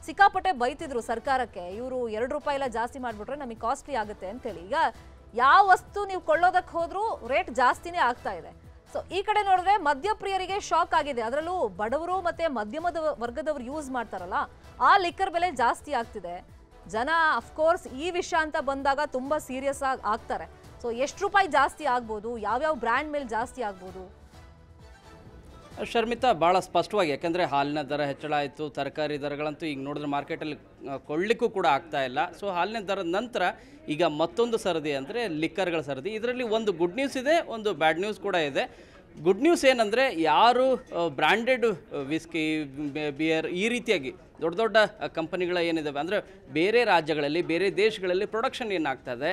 ಸಿಕ್ಕಾಪಟ್ಟೆ ಬೈತಿದ್ರು ಸರ್ಕಾರಕ್ಕೆ. ಇವರು 2 ರೂಪಾಯಿ ಎಲ್ಲ ಜಾಸ್ತಿ ಮಾಡಿಬಿಟ್ರೆ ನಮಗೆ ಕಾಸ್ಟ್ಲಿ ಆಗುತ್ತೆ ಅಂತೇಳಿ. ಈಗ ಯಾವ ವಸ್ತು ನೀವು ಕೊಳ್ಳೋದಕ್ಕೆ ಹೋದ್ರೂ ರೇಟ್ ಜಾಸ್ತಿನೇ ಆಗ್ತಾ ಇದೆ. ಸೊ ಈ ಕಡೆ ನೋಡಿದ್ರೆ ಮದ್ಯಪ್ರಿಯರಿಗೆ ಶಾಕ್ ಆಗಿದೆ. ಅದರಲ್ಲೂ ಬಡವರು ಮತ್ತೆ ಮಧ್ಯಮದ ವರ್ಗದವರು ಯೂಸ್ ಮಾಡ್ತಾರಲ್ಲ, ಆ ಲಿಕ್ಕರ್ ಬೆಲೆ ಜಾಸ್ತಿ ಆಗ್ತಿದೆ. ಜನ ಅಫ್ಕೋರ್ಸ್ ಈ ವಿಷಯ ಅಂತ ಬಂದಾಗ ತುಂಬಾ ಸೀರಿಯಸ್ ಆಗ್ತಾರೆ. ಸೊ ಎಷ್ಟು ರೂಪಾಯಿ ಜಾಸ್ತಿ ಆಗ್ಬೋದು, ಯಾವ್ಯಾವ ಬ್ರ್ಯಾಂಡ್ ಮೇಲೆ ಜಾಸ್ತಿ ಆಗ್ಬೋದು? ಶರ್ಮಿತಾ, ಭಾಳ ಸ್ಪಷ್ಟವಾಗಿ, ಯಾಕಂದರೆ ಹಾಲಿನ ದರ ಹೆಚ್ಚಳ ಆಯಿತು, ತರಕಾರಿ ದರಗಳಂತೂ ಈಗ ನೋಡಿದ್ರೆ ಮಾರ್ಕೆಟಲ್ಲಿ ಕೊಳ್ಳಿಕ್ಕೂ ಕೂಡ ಆಗ್ತಾ ಇಲ್ಲ. ಸೊ ಹಾಲಿನ ದರದ ನಂತರ ಈಗ ಮತ್ತೊಂದು ಸರದಿ ಅಂದರೆ ಲಿಕ್ಕರ್ಗಳ ಸರದಿ. ಇದರಲ್ಲಿ ಒಂದು ಗುಡ್ ನ್ಯೂಸ್ ಇದೆ, ಒಂದು ಬ್ಯಾಡ್ ನ್ಯೂಸ್ ಕೂಡ ಇದೆ. ಗುಡ್ ನ್ಯೂಸ್ ಏನಂದರೆ, ಯಾರು ಬ್ರ್ಯಾಂಡೆಡ್ ವಿಸ್ಕಿ, ಬಿಯರ್ ಈ ರೀತಿಯಾಗಿ ದೊಡ್ಡ ದೊಡ್ಡ ಕಂಪನಿಗಳ ಏನಿದ್ದಾವೆ ಅಂದರೆ ಬೇರೆ ರಾಜ್ಯಗಳಲ್ಲಿ, ಬೇರೆ ದೇಶಗಳಲ್ಲಿ ಪ್ರೊಡಕ್ಷನ್ ಏನಾಗ್ತದೆ,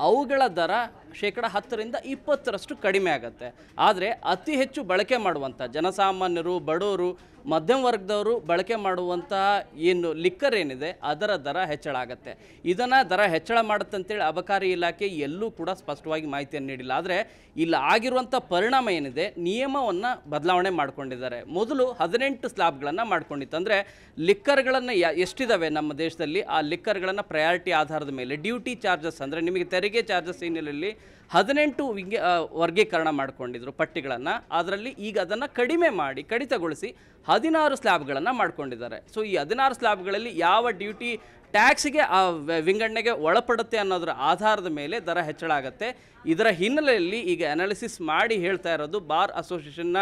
ಅವುಗಳ ದರ 10% ರಿಂದ 20% ಕಡಿಮೆ ಆಗುತ್ತೆ. ಆದರೆ ಅತಿ ಹೆಚ್ಚು ಬಳಕೆ ಮಾಡುವಂಥ ಜನಸಾಮಾನ್ಯರು, ಬಡವರು, ಮಧ್ಯಮ ವರ್ಗದವರು ಬಳಕೆ ಮಾಡುವಂತಹ ಏನು ಲಿಕ್ಕರ್ ಏನಿದೆ ಅದರ ದರ ಹೆಚ್ಚಳ ಆಗುತ್ತೆ. ಇದನ್ನು ದರ ಹೆಚ್ಚಳ ಮಾಡುತ್ತಂತೇಳಿ ಅಬಕಾರಿ ಇಲಾಖೆ ಎಲ್ಲೂ ಕೂಡ ಸ್ಪಷ್ಟವಾಗಿ ಮಾಹಿತಿಯನ್ನು ನೀಡಿಲ್ಲ. ಆದರೆ ಇಲ್ಲಿ ಆಗಿರುವಂಥ ಪರಿಣಾಮ ಏನಿದೆ, ನಿಯಮವನ್ನು ಬದಲಾವಣೆ ಮಾಡಿಕೊಂಡಿದ್ದಾರೆ. ಮೊದಲು 18 ಸ್ಲಾಬ್ಗಳನ್ನು ಮಾಡ್ಕೊಂಡಿತ್ತು. ಅಂದರೆ ಲಿಕ್ಕರ್ಗಳನ್ನು ಎಷ್ಟಿದ್ದಾವೆ ನಮ್ಮ ದೇಶದಲ್ಲಿ, ಆ ಲಿಕ್ಕರ್ಗಳನ್ನು ಪ್ರಯಾರಿಟಿ ಆಧಾರದ ಮೇಲೆ ಡ್ಯೂಟಿ ಚಾರ್ಜಸ್ ಅಂದರೆ ನಿಮಗೆ ತೆರಿಗೆ ಚಾರ್ಜಸ್ ಹಿನ್ನೆಲೆಯಲ್ಲಿ 18 ವರ್ಗೀಕರಣ ಮಾಡಿಕೊಂಡಿದ್ರು ಪಟ್ಟಿಗಳನ್ನು. ಅದರಲ್ಲಿ ಈಗ ಅದನ್ನು ಕಡಿತಗೊಳಿಸಿ 16 ಸ್ಲ್ಯಾಬ್ಗಳನ್ನು ಮಾಡ್ಕೊಂಡಿದ್ದಾರೆ. ಸೊ ಈ 16 ಸ್ಲ್ಯಾಬ್ಗಳಲ್ಲಿ ಯಾವ ಡ್ಯೂಟಿ ಟ್ಯಾಕ್ಸಿಗೆ ಆ ವಿಂಗಡಣೆಗೆ ಒಳಪಡುತ್ತೆ ಅನ್ನೋದರ ಆಧಾರದ ಮೇಲೆ ದರ ಹೆಚ್ಚಳ ಆಗುತ್ತೆ. ಇದರ ಹಿನ್ನೆಲೆಯಲ್ಲಿ ಈಗ ಅನಾಲಿಸಿಸ್ ಮಾಡಿ ಹೇಳ್ತಾ ಇರೋದು ಬಾರ್ ಅಸೋಸಿಯೇಷನ್ನ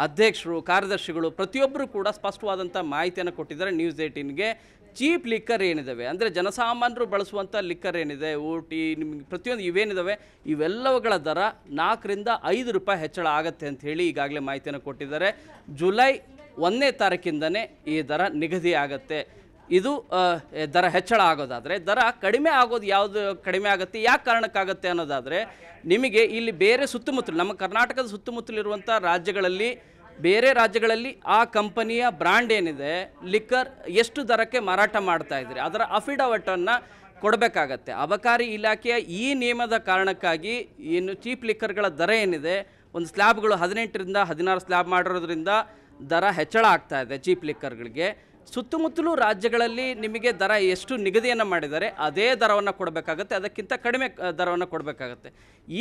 ಅಧ್ಯಕ್ಷರು, ಕಾರ್ಯದರ್ಶಿಗಳು ಪ್ರತಿಯೊಬ್ಬರು ಕೂಡ ಸ್ಪಷ್ಟವಾದಂಥ ಮಾಹಿತಿಯನ್ನು ಕೊಟ್ಟಿದ್ದಾರೆ ನ್ಯೂಸ್ 18ಗೆ. ಚೀಪ್ ಲಿಕ್ಕರ್ ಏನಿದ್ದಾವೆ ಅಂದರೆ ಜನಸಾಮಾನ್ಯರು ಬಳಸುವಂಥ ಲಿಕ್ಕರ್ ಏನಿದೆ, ಊಟಿ, ನಿಮಗೆ ಪ್ರತಿಯೊಂದು ಇವೇನಿದ್ದಾವೆ ಇವೆಲ್ಲವುಗಳ ದರ 4 ರಿಂದ 5 ರೂಪಾಯಿ ಹೆಚ್ಚಳ ಆಗುತ್ತೆ ಅಂತ ಹೇಳಿ ಈಗಾಗಲೇ ಮಾಹಿತಿಯನ್ನು ಕೊಟ್ಟಿದ್ದಾರೆ. ಜುಲೈ 1ನೇ ತಾರೀಕಿಂದನೇ ಈ ದರ ನಿಗದಿ ಆಗುತ್ತೆ. ಇದು ದರ ಹೆಚ್ಚಳ ಆಗೋದಾದರೆ, ದರ ಕಡಿಮೆ ಆಗೋದು ಯಾವುದು ಕಡಿಮೆ ಆಗುತ್ತೆ, ಯಾಕೆ ಕಾರಣಕ್ಕಾಗುತ್ತೆ ಅನ್ನೋದಾದರೆ, ನಿಮಗೆ ಇಲ್ಲಿ ಬೇರೆ ಸುತ್ತಮುತ್ತಲು ನಮ್ಮ ಕರ್ನಾಟಕದ ಸುತ್ತಮುತ್ತಲಿರುವಂಥ ರಾಜ್ಯಗಳಲ್ಲಿ, ಬೇರೆ ರಾಜ್ಯಗಳಲ್ಲಿ ಆ ಕಂಪನಿಯ ಬ್ರ್ಯಾಂಡ್ ಏನಿದೆ, ಲಿಕ್ಕರ್ ಎಷ್ಟು ದರಕ್ಕೆ ಮಾರಾಟ ಮಾಡ್ತಾ ಇದ್ರಿ ಅದರ ಅಫಿಡವಿಟನ್ನು ಕೊಡಬೇಕಾಗತ್ತೆ. ಅಬಕಾರಿ ಇಲಾಖೆಯ ಈ ನಿಯಮದ ಕಾರಣಕ್ಕಾಗಿ ಏನು ಚೀಪ್ ಲಿಕ್ಕರ್ಗಳ ದರ ಏನಿದೆ, ಒಂದು ಸ್ಲ್ಯಾಬ್ಗಳು 18 ರಿಂದ 16 ಸ್ಲ್ಯಾಬ್ ಮಾಡಿರೋದ್ರಿಂದ ದರ ಹೆಚ್ಚಳ ಆಗ್ತಾ ಇದೆ ಚೀಪ್ ಲಿಕ್ಕರ್ಗಳಿಗೆ. ಸುತ್ತಮುತ್ತಲೂ ರಾಜ್ಯಗಳಲ್ಲಿ ನಿಮಗೆ ದರ ಎಷ್ಟು ನಿಗದಿಯನ್ನು ಮಾಡಿದ್ದಾರೆ ಅದೇ ದರವನ್ನು ಕೊಡಬೇಕಾಗತ್ತೆ, ಅದಕ್ಕಿಂತ ಕಡಿಮೆ ದರವನ್ನು ಕೊಡಬೇಕಾಗತ್ತೆ.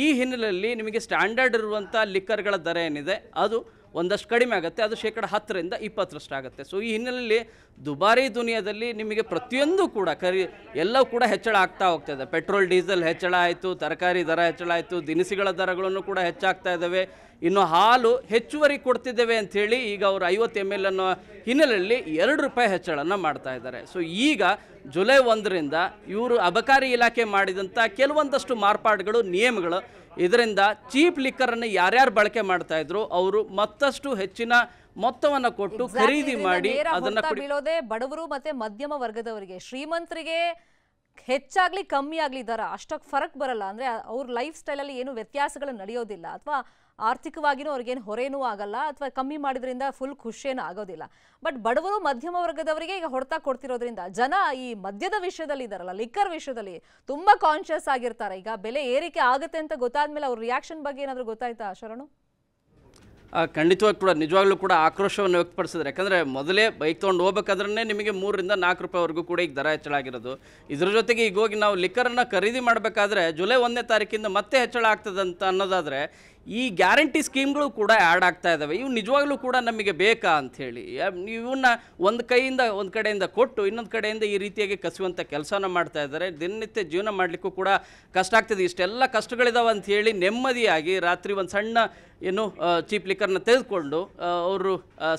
ಈ ಹಿನ್ನೆಲೆಯಲ್ಲಿ ನಿಮಗೆ ಸ್ಟ್ಯಾಂಡರ್ಡ್ ಇರುವಂಥ ಲಿಕ್ಕರ್ಗಳ ದರ ಏನಿದೆ ಅದು ಒಂದಷ್ಟು ಕಡಿಮೆ ಆಗುತ್ತೆ, ಅದು 10% ರಿಂದ 20% ಆಗುತ್ತೆ. ಸೊ ಈ ಹಿನ್ನೆಲೆಯಲ್ಲಿ ದುಬಾರಿ ದುನಿಯಾದಲ್ಲಿ ನಿಮಗೆ ಪ್ರತಿಯೊಂದು ಕೂಡ ಎಲ್ಲವೂ ಕೂಡ ಹೆಚ್ಚಳ ಆಗ್ತಾ ಹೋಗ್ತಾಯಿದೆ. ಪೆಟ್ರೋಲ್, ಡೀಸೆಲ್ ಹೆಚ್ಚಳ ಆಯಿತು, ತರಕಾರಿ ದರ ಹೆಚ್ಚಳ ಆಯಿತು, ದಿನಸಿಗಳ ದರಗಳನ್ನು ಕೂಡ ಹೆಚ್ಚಾಗ್ತಾ ಇದ್ದಾವೆ. ಇನ್ನು ಹಾಲು ಹೆಚ್ಚುವರಿ ಕೊಡ್ತಿದ್ದೇವೆ ಅಂಥೇಳಿ ಈಗ ಅವರು 50 ml ಅನ್ನೋ ಹಿನ್ನೆಲೆಯಲ್ಲಿ 2 ರೂಪಾಯಿ ಹೆಚ್ಚಳನ ಮಾಡ್ತಾ ಇದ್ದಾರೆ. ಸೊ ಈಗ ಜುಲೈ 1ರಿಂದ ಇವರು ಅಬಕಾರಿ ಇಲಾಖೆ ಮಾಡಿದಂಥ ಕೆಲವೊಂದಷ್ಟು ಮಾರ್ಪಾಡುಗಳು, ನಿಯಮಗಳು, ಇದರಿಂದ ಚೀಪ್ ಲಿಕ್ಕರನ್ನು ಯಾರ್ಯಾರು ಬಳಕೆ ಮಾಡ್ತಾ ಇದ್ರು ಅವರು ಮತ್ತಷ್ಟು ಹೆಚ್ಚಿನ ಮೊತ್ತವನ್ನು ಕೊಟ್ಟು ಖರೀದಿ ಮಾಡಿ ಅದನ್ನು ಬೀಳೋದೇ ಬಡವರು ಮತ್ತೆ ಮಧ್ಯಮ ವರ್ಗದವರಿಗೆ. ಶ್ರೀಮಂತರಿಗೆ ಹೆಚ್ಚಾಗ್ಲಿ ಕಮ್ಮಿ ಆಗ್ಲಿ ದರ ಅಷ್ಟಕ್ಕೆ ಫರಕ್ ಬರಲ್ಲ. ಅಂದ್ರೆ ಅವ್ರ ಲೈಫ್ ಸ್ಟೈಲಲ್ಲಿ ಏನು ವ್ಯತ್ಯಾಸಗಳು ನಡೆಯೋದಿಲ್ಲ, ಅಥವಾ ಆರ್ಥಿಕವಾಗಿನೂ ಅವ್ರಿಗೇನು ಹೊರೇನೂ ಆಗಲ್ಲ, ಅಥವಾ ಕಮ್ಮಿ ಮಾಡಿದ್ರಿಂದ ಫುಲ್ ಖುಷಿಯೇನೂ ಆಗೋದಿಲ್ಲ. ಬಟ್ ಬಡವರು ಮಧ್ಯಮ ವರ್ಗದವರಿಗೆ ಈಗ ಹೊಡೆತ ಕೊಡ್ತಿರೋದ್ರಿಂದ ಜನ ಈ ಮದ್ಯದ ವಿಷಯದಲ್ಲಿ ಇದಾರಲ್ಲ, ಲಿಕ್ಕರ್ ವಿಷಯದಲ್ಲಿ ತುಂಬಾ ಕಾನ್ಶಿಯಸ್ ಆಗಿರ್ತಾರೆ. ಈಗ ಬೆಲೆ ಏರಿಕೆ ಆಗುತ್ತೆ ಅಂತ ಗೊತ್ತಾದ್ಮೇಲೆ ಅವ್ರ ರಿಯಾಕ್ಷನ್ ಬಗ್ಗೆ ಏನಾದರೂ ಗೊತ್ತಾಯ್ತಾ ಶರಣು? ಖಂಡಿತವಾಗಿ ಕೂಡ ನಿಜವಾಗ್ಲೂ ಕೂಡ ಆಕ್ರೋಶವನ್ನು ವ್ಯಕ್ತಪಡಿಸಿದ್ರೆ. ಯಾಕಂದರೆ ಮೊದಲೇ ಬೈಕ್ ತೊಗೊಂಡು ಹೋಗ್ಬೇಕಾದ್ರೆ ನಿಮಗೆ 3 ರಿಂದ 4 ರೂಪಾಯಿವರೆಗೂ ಕೂಡ ಈಗ ದರ ಹೆಚ್ಚಳ ಆಗಿರೋದು. ಇದರ ಜೊತೆಗೆ ಈಗ ಹೋಗಿ ನಾವು ಲಿಕ್ಕರನ್ನು ಖರೀದಿ ಮಾಡಬೇಕಾದ್ರೆ ಜುಲೈ 1ನೇ ತಾರೀಕಿಂದ ಮತ್ತೆ ಹೆಚ್ಚಳ ಆಗ್ತದಂತ ಅನ್ನೋದಾದರೆ ಈ ಗ್ಯಾರಂಟಿ ಸ್ಕೀಮ್ಗಳು ಕೂಡ ಆ್ಯಡ್ ಆಗ್ತಾ ಇದ್ದಾವೆ. ಇವು ನಿಜವಾಗ್ಲೂ ಕೂಡ ನಮಗೆ ಬೇಕಾ ಅಂಥೇಳಿ ಇವನ್ನ ಒಂದು ಕಡೆಯಿಂದ ಕೊಟ್ಟು ಇನ್ನೊಂದು ಕಡೆಯಿಂದ ಈ ರೀತಿಯಾಗಿ ಕಸುವಂಥ ಕೆಲಸನ ಮಾಡ್ತಾ ಇದ್ದಾರೆ. ದಿನನಿತ್ಯ ಜೀವನ ಮಾಡಲಿಕ್ಕೂ ಕೂಡ ಕಷ್ಟ ಆಗ್ತದೆ. ಇಷ್ಟೆಲ್ಲ ಕಷ್ಟಗಳಿದಾವೆ ಅಂಥೇಳಿ ನೆಮ್ಮದಿಯಾಗಿ ರಾತ್ರಿ ಒಂದು ಸಣ್ಣ ಚೀಪ್ ಲಿಕ್ಕರ್ನ ತೆಗೆದುಕೊಂಡು ಅವರು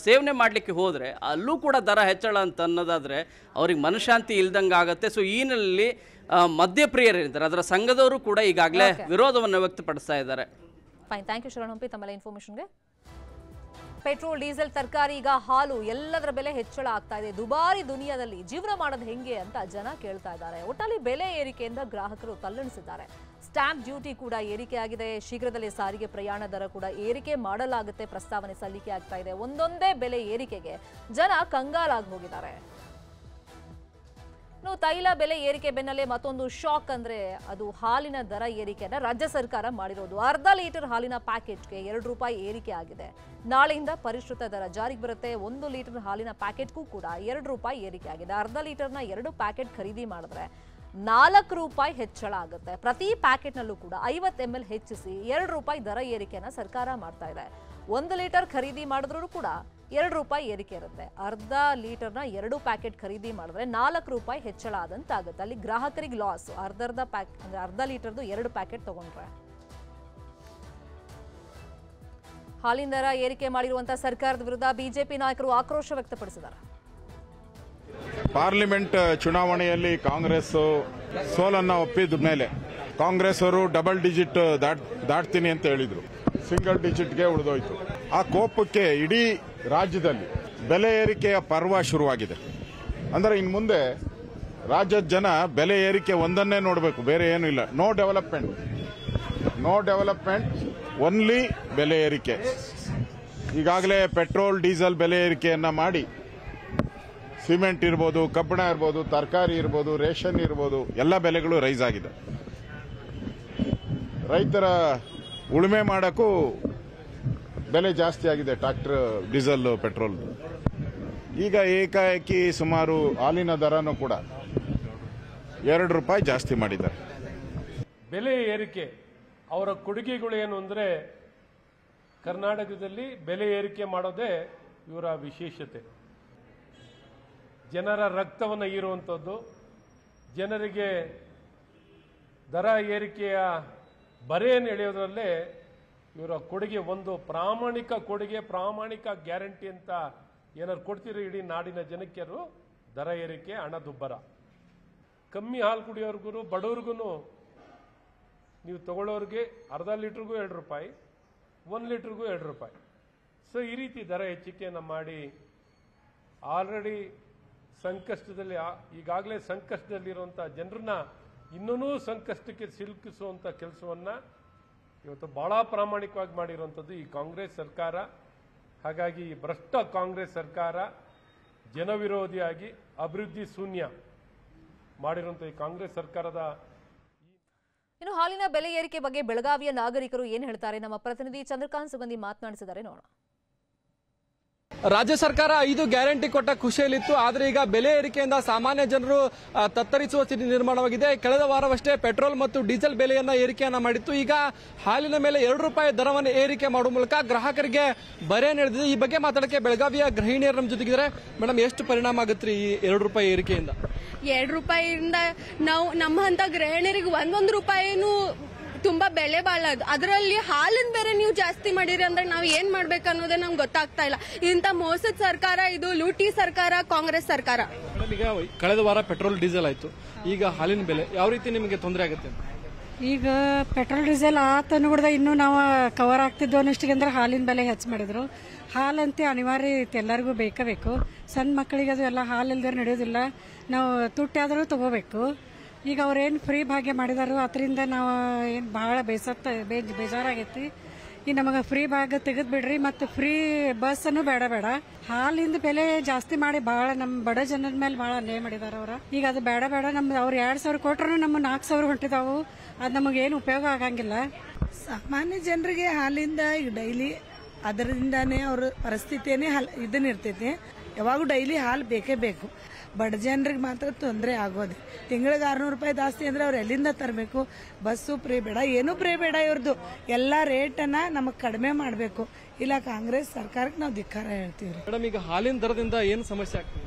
ಸೇವನೆ ಮಾಡಲಿಕ್ಕೆ ಹೋದರೆ ಅಲ್ಲೂ ಕೂಡ ದರ ಹೆಚ್ಚಳ ಅಂತ ಅನ್ನೋದಾದರೆ ಅವ್ರಿಗೆ ಮನಃಶಾಂತಿ ಇಲ್ದಂಗೆ ಆಗುತ್ತೆ. ಸೊ ಈ ನಿಟ್ಟಿನಲ್ಲಿ ಮದ್ಯಪ್ರಿಯರಿದ್ದಾರೆ, ಅದರ ಸಂಘದವರು ಕೂಡ ಈಗಾಗಲೇ ವಿರೋಧವನ್ನು ವ್ಯಕ್ತಪಡಿಸ್ತಾ ಇದ್ದಾರೆ. Fine, thank you Sharan Hampi ತಮ್ಮೆಲ್ಲ ಇನ್ಫಾರ್ಮೇಷನ್ಗೆ. ಪೆಟ್ರೋಲ್, ಡೀಸೆಲ್, ತರಕಾರಿ, ಈಗ ಹಾಲು ಎಲ್ಲದರ ಬೆಲೆ ಹೆಚ್ಚಳ ಆಗ್ತಾ ಇದೆ. ದುಬಾರಿ ದುನಿಯಾದಲ್ಲಿ ಜೀವನ ಮಾಡೋದು ಹೆಂಗೆ ಅಂತ ಜನ ಕೇಳ್ತಾ ಇದ್ದಾರೆ. ಒಟ್ಟಲ್ಲಿ ಬೆಲೆ ಏರಿಕೆಯಿಂದ ಗ್ರಾಹಕರು ತಲ್ಲಣಿಸಿದ್ದಾರೆ. ಸ್ಟಾಂಪ್ ಡ್ಯೂಟಿ ಕೂಡ ಏರಿಕೆ ಆಗಿದೆ. ಶೀಘ್ರದಲ್ಲೇ ಸಾರಿಗೆ ಪ್ರಯಾಣ ದರ ಕೂಡ ಏರಿಕೆ ಮಾಡಲಾಗುತ್ತೆ ಪ್ರಸ್ತಾವನೆ ಸಲ್ಲಿಕೆ ಆಗ್ತಾ ಇದೆ. ಒಂದೊಂದೇ ಬೆಲೆ ಏರಿಕೆಗೆ ಜನ ಕಂಗಾಲಾಗಿ ಹೋಗಿದ್ದಾರೆ. ತೈಲ ಬೆಲೆ ಏರಿಕೆ ಬೆನ್ನಲ್ಲೇ ಮತ್ತೊಂದು ಶಾಕ್ ಅಂದ್ರೆ ಅದು ಹಾಲಿನ ದರ ಏರಿಕೆಯನ್ನ ರಾಜ್ಯ ಸರ್ಕಾರ ಮಾಡಿರೋದು. ಅರ್ಧ ಲೀಟರ್ ಹಾಲಿನ ಪ್ಯಾಕೆಟ್ಗೆ 2 ರೂಪಾಯಿ ಏರಿಕೆ ಆಗಿದೆ. ನಾಳೆಯಿಂದ ಪರಿಷ್ಕೃತ ದರ ಜಾರಿಗೆ ಬರುತ್ತೆ. 1 ಲೀಟರ್ ಹಾಲಿನ ಪ್ಯಾಕೆಟ್ಗೂ ಕೂಡ 2 ರೂಪಾಯಿ ಏರಿಕೆ ಆಗಿದೆ. ಅರ್ಧ ಲೀಟರ್ನ 2 ಪ್ಯಾಕೆಟ್ ಖರೀದಿ ಮಾಡಿದ್ರೆ 4 ರೂಪಾಯಿ ಹೆಚ್ಚಳ ಆಗುತ್ತೆ. ಪ್ರತಿ ಪ್ಯಾಕೆಟ್ನಲ್ಲೂ ಕೂಡ 50 ml ಹೆಚ್ಚಿಸಿ 2 ರೂಪಾಯಿ ದರ ಏರಿಕೆಯನ್ನ ಸರ್ಕಾರ ಮಾಡ್ತಾ ಇದೆ. 1 ಲೀಟರ್ ಖರೀದಿ ಮಾಡಿದ್ರೂ ಕೂಡ 2 ರೂಪಾಯಿ ಏರಿಕೆ ಇರುತ್ತೆ. ಅರ್ಧ ಲೀಟರ್ನ 2 ಪ್ಯಾಕೆಟ್ ಖರೀದಿ ಮಾಡಿದ್ರೆ 4 ರೂಪಾಯಿ ಹೆಚ್ಚಳ ಆದಂತಾಗುತ್ತೆ. ಅಲ್ಲಿ ಗ್ರಾಹಕರಿಗೆ ಲಾಸ್. ಅರ್ಧ ಲೀಟರ್ದು 2 ಪ್ಯಾಕೆಟ್ ತಗೊಂಡ್ರೆ. ಹಾಲಿನ ದರ ಏರಿಕೆ ಮಾಡಿರುವಂತಹ ಸರ್ಕಾರದ ವಿರುದ್ಧ ಬಿಜೆಪಿ ನಾಯಕರು ಆಕ್ರೋಶ ವ್ಯಕ್ತಪಡಿಸಿದ್ದಾರೆ. ಪಾರ್ಲಿಮೆಂಟ್ ಚುನಾವಣೆಯಲ್ಲಿ ಕಾಂಗ್ರೆಸ್ ಸೋಲನ್ನ ಒಪ್ಪಿದ ಮೇಲೆ ಕಾಂಗ್ರೆಸ್ ಅವರು ಡಬಲ್ ಡಿಜಿಟ್ ದಾಟ್ತೀನಿ ಅಂತ ಹೇಳಿದ್ರು. ಸಿಂಗಲ್ ಡಿಜಿಟ್ಗೆ ಉಳಿದೋಯ್ತು. ಆ ಕೋಪಕ್ಕೆ ಇಡೀ ರಾಜ್ಯದಲ್ಲಿ ಬೆಲೆ ಏರಿಕೆಯ ಪರ್ವ ಶುರುವಾಗಿದೆ. ಅಂದರೆ ಇನ್ನು ಮುಂದೆ ರಾಜ್ಯದ ಜನ ಬೆಲೆ ಏರಿಕೆ ಒಂದನ್ನೇ ನೋಡಬೇಕು, ಬೇರೆ ಏನೂ ಇಲ್ಲ. ನೋ ಡೆವಲಪ್ಮೆಂಟ್, ಓನ್ಲಿ ಬೆಲೆ ಏರಿಕೆ. ಈಗಾಗಲೇ ಪೆಟ್ರೋಲ್, ಡೀಸೆಲ್ ಬೆಲೆ ಏರಿಕೆಯನ್ನ ಮಾಡಿ ಸಿಮೆಂಟ್ ಇರ್ಬೋದು, ಕಬ್ಬಿಣ ಇರ್ಬೋದು, ತರಕಾರಿ ಇರ್ಬೋದು, ರೇಷನ್ ಇರ್ಬೋದು, ಎಲ್ಲ ಬೆಲೆಗಳು ರೈಸ್ ಆಗಿದೆ. ರೈತರ ಉಳುಮೆ ಮಾಡೋಕ್ಕೂ ಬೆಲೆ ಜಾಸ್ತಿ ಆಗಿದೆ, ಟ್ರಾಕ್ಟರ್, ಡೀಸೆಲ್, ಪೆಟ್ರೋಲ್. ಈಗ ಏಕಾಏಕಿ ಸುಮಾರು ಹಾಲಿನ ದರನೂ ಕೂಡ 2 ರೂಪಾಯಿ ಜಾಸ್ತಿ ಮಾಡಿದ್ದಾರೆ. ಬೆಲೆ ಏರಿಕೆ ಅವರ ಕೊಡುಗೆಗಳು ಏನು ಅಂದರೆ ಕರ್ನಾಟಕದಲ್ಲಿ ಬೆಲೆ ಏರಿಕೆ ಮಾಡೋದೇ ಇವರ ವಿಶೇಷತೆ. ಜನರ ರಕ್ತವನ್ನು ಹೀರುವಂಥದ್ದು, ಜನರಿಗೆ ದರ ಏರಿಕೆಯ ಬರೆಯನ್ನು ಎಳೆಯೋದ್ರಲ್ಲೇ ಇವರ ಕೊಡುಗೆ ಒಂದು ಪ್ರಾಮಾಣಿಕ ಕೊಡುಗೆ, ಪ್ರಾಮಾಣಿಕ ಗ್ಯಾರಂಟಿ ಅಂತ ಏನಾದ್ರು ಕೊಡ್ತಿರೋ ಇಡೀ ನಾಡಿನ ಜನಕ್ಕೆರು ದರ ಏರಿಕೆ, ಹಣದುಬ್ಬರ. ಕಮ್ಮಿ ಹಾಲು ಕುಡಿಯೋರ್ಗು, ಬಡವ್ರಿಗೂ ನೀವು ತಗೊಳ್ಳೋರಿಗೆ ಅರ್ಧ ಲೀಟ್ರಿಗೂ 2 ರೂಪಾಯಿ, 1 ಲೀಟ್ರಿಗೂ 2 ರೂಪಾಯಿ. ಸೊ ಈ ರೀತಿ ದರ ಹೆಚ್ಚಿಕೆಯನ್ನು ಮಾಡಿ ಆಲ್ರೆಡಿ ಸಂಕಷ್ಟದಲ್ಲಿ, ಈಗಾಗಲೇ ಸಂಕಷ್ಟದಲ್ಲಿರುವಂಥ ಜನರನ್ನ ಇನ್ನೂ ಸಂಕಷ್ಟಕ್ಕೆ ಸಿಲುಕಿಸುವಂಥ ಕೆಲಸವನ್ನ ಇವತ್ತು ಬಹಳ ಪ್ರಾಮಾಣಿಕವಾಗಿ ಮಾಡಿರುವಂಥದ್ದು ಈ ಕಾಂಗ್ರೆಸ್ ಸರ್ಕಾರ. ಹಾಗಾಗಿ ಈ ಭ್ರಷ್ಟ ಕಾಂಗ್ರೆಸ್ ಸರ್ಕಾರ ಜನವಿರೋಧಿಯಾಗಿ ಅಭಿವೃದ್ಧಿ ಶೂನ್ಯ ಮಾಡಿರುವಂಥ ಈ ಕಾಂಗ್ರೆಸ್ ಸರ್ಕಾರದ. ಇನ್ನು ಹಾಲಿನ ಬೆಲೆ ಏರಿಕೆ ಬಗ್ಗೆ ಬೆಳಗಾವಿಯ ನಾಗರಿಕರು ಏನು ಹೇಳ್ತಾರೆ, ನಮ್ಮ ಪ್ರತಿನಿಧಿ ಚಂದ್ರಕಾಂತ್ ಸುಗಂಧಿ ಮಾತನಾಡಿಸಿದ್ದಾರೆ, ನೋಡೋಣ. ರಾಜ್ಯ ಸರ್ಕಾರ 5 ಗ್ಯಾರಂಟಿ ಕೊಟ್ಟ ಖುಷಿಯಲ್ಲಿತ್ತು. ಆದರೆ ಈಗ ಬೆಲೆ ಏರಿಕೆಯಿಂದ ಸಾಮಾನ್ಯ ಜನರು ತತ್ತರಿಸುವ ಸ್ಥಿತಿ ನಿರ್ಮಾಣವಾಗಿದೆ. ಕಳೆದ ವಾರವಷ್ಟೇ ಪೆಟ್ರೋಲ್ ಮತ್ತು ಡೀಸೆಲ್ ಬೆಲೆಯನ್ನ ಏರಿಕೆಯನ್ನ ಮಾಡಿತ್ತು. ಈಗ ಹಾಲಿನ ಮೇಲೆ 2 ರೂಪಾಯಿ ದರವನ್ನು ಏರಿಕೆ ಮಾಡುವ ಮೂಲಕ ಗ್ರಾಹಕರಿಗೆ ಬರೆ ನಡೆದಿದೆ. ಈ ಬಗ್ಗೆ ಮಾತಾಡಕ್ಕೆ ಬೆಳಗಾವಿಯ ಗೃಹಿಣಿಯರು ನಮ್ಮ ಜೊತೆಗಿದ್ದಾರೆ. ಮೇಡಮ್, ಎಷ್ಟು ಪರಿಣಾಮ ಆಗುತ್ತೆ ಈ 2 ರೂಪಾಯಿ ಏರಿಕೆಯಿಂದ? 2 ರೂಪಾಯಿಯಿಂದ ನಾವು ನಮ್ಮಂತ ಗೃಹಿಣಿಯರಿಗೆ 1 ರೂಪಾಯಿನೂ ತುಂಬಾ ಬೆಲೆ ಬಾಳದು. ಅದರಲ್ಲಿ ಹಾಲಿನ ಬೇರೆ ನೀವು ಜಾಸ್ತಿ ಮಾಡಿರಿ ಅಂದ್ರೆ ನಾವು ಏನ್ ಮಾಡ್ಬೇಕು ಅನ್ನೋದೇ ನಮ್ಗೆ ಗೊತ್ತಾಗ್ತಾ ಇಲ್ಲ. ಇಂತ ಮೋಸದ ಸರ್ಕಾರ ಇದು, ಲೂಟಿ ಸರ್ಕಾರ, ಕಾಂಗ್ರೆಸ್ ಸರ್ಕಾರ. ಈಗ ಕಳೆದ ವಾರ ಪೆಟ್ರೋಲ್ ಡೀಸೆಲ್ ಆಯ್ತು, ಈಗ ಹಾಲಿನ ಬೆಲೆ ಯಾವ ರೀತಿ ನಿಮಗೆ ತೊಂದರೆ ಆಗುತ್ತೆ? ಈಗ ಪೆಟ್ರೋಲ್ ಡೀಸೆಲ್ ಆತನು ಕೂಡ ಇನ್ನೂ ನಾವು ಕವರ್ ಆಗ್ತಿದ್ವು ಅನ್ನೋಷ್ಟಿಗೆ ಅಂದ್ರೆ ಹಾಲಿನ ಬೆಲೆ ಹೆಚ್ಚು ಮಾಡಿದ್ರು. ಹಾಲಂತೆ ಅನಿವಾರ್ಯ ಐತೆ, ಎಲ್ಲರಿಗೂ ಬೇಕು. ಸಣ್ಣ ಮಕ್ಕಳಿಗೆ ಅದು ಎಲ್ಲ ಹಾಲು ಇಲ್ದೇ ನಡೆಯೋದಿಲ್ಲ. ನಾವು ತುಟ್ಟಿ ಆದರೂ ತಗೋಬೇಕು. ಈಗ ಅವ್ರೇನು ಫ್ರೀ ಭಾಗ್ಯ ಮಾಡಿದಾರೋ ಅದರಿಂದ ನಾವು ಏನು ಭಾಳ ಬೇಜಾರಾಗೈತಿ. ಈ ನಮಗೆ ಫ್ರೀ ಭಾಗ ತೆಗೆದು ಬಿಡ್ರಿ, ಮತ್ತು ಫ್ರೀ ಬಸ್ಸನ್ನು ಬೇಡ. ಹಾಲಿಂದ ಬೆಲೆ ಜಾಸ್ತಿ ಮಾಡಿ ಭಾಳ ನಮ್ಮ ಬಡ ಜನರ ಮೇಲೆ ಭಾಳ ಅನ್ಯಾಯ ಮಾಡಿದಾರ ಅವ್ರ. ಈಗ ಅದು ಬೇಡ ನಮ್ದು ಅವ್ರು 2,000 ಕೊಟ್ರು ನಮ್ಮ 4,000 ಹೊಂಟಿದಾವು. ಅದು ನಮಗೇನು ಉಪಯೋಗ ಆಗಂಗಿಲ್ಲ. ಸಾಮಾನ್ಯ ಜನರಿಗೆ ಹಾಲಿಂದ ಈಗ ಡೈಲಿ ಅದರಿಂದಾನೇ ಅವ್ರ ಪರಿಸ್ಥಿತಿಯೇ ಇದನ್ನಿರ್ತೈತಿ. ಯಾವಾಗೂ ಡೈಲಿ ಹಾಲು ಬೇಕೇ ಬೇಕು. ಬಡ ಜನರಿಗೆ ಮಾತ್ರ ತೊಂದರೆ ಆಗೋದು. ತಿಂಗಳಿಗೆ 600 ರೂಪಾಯಿ ಜಾಸ್ತಿ ಅಂದ್ರೆ ಅವ್ರು ಎಲ್ಲಿಂದ ತರಬೇಕು? ಬಸ್ಸು ಫ್ರೀ ಬೇಡ, ಏನೂ ಫ್ರೀ ಬೇಡ. ಇವ್ರದ್ದು ಎಲ್ಲ ರೇಟನ್ನ ನಮಗೆ ಕಡಿಮೆ ಮಾಡಬೇಕು. ಇಲ್ಲ ಕಾಂಗ್ರೆಸ್ ಸರ್ಕಾರಕ್ಕೆ ನಾವು ಧಿಕ್ಕಾರ ಹೇಳ್ತೀವಿ. ಮೇಡಮ್, ಈಗ ಹಾಲಿನ ದರದಿಂದ ಏನು ಸಮಸ್ಯೆ ಆಗ್ತದೆ?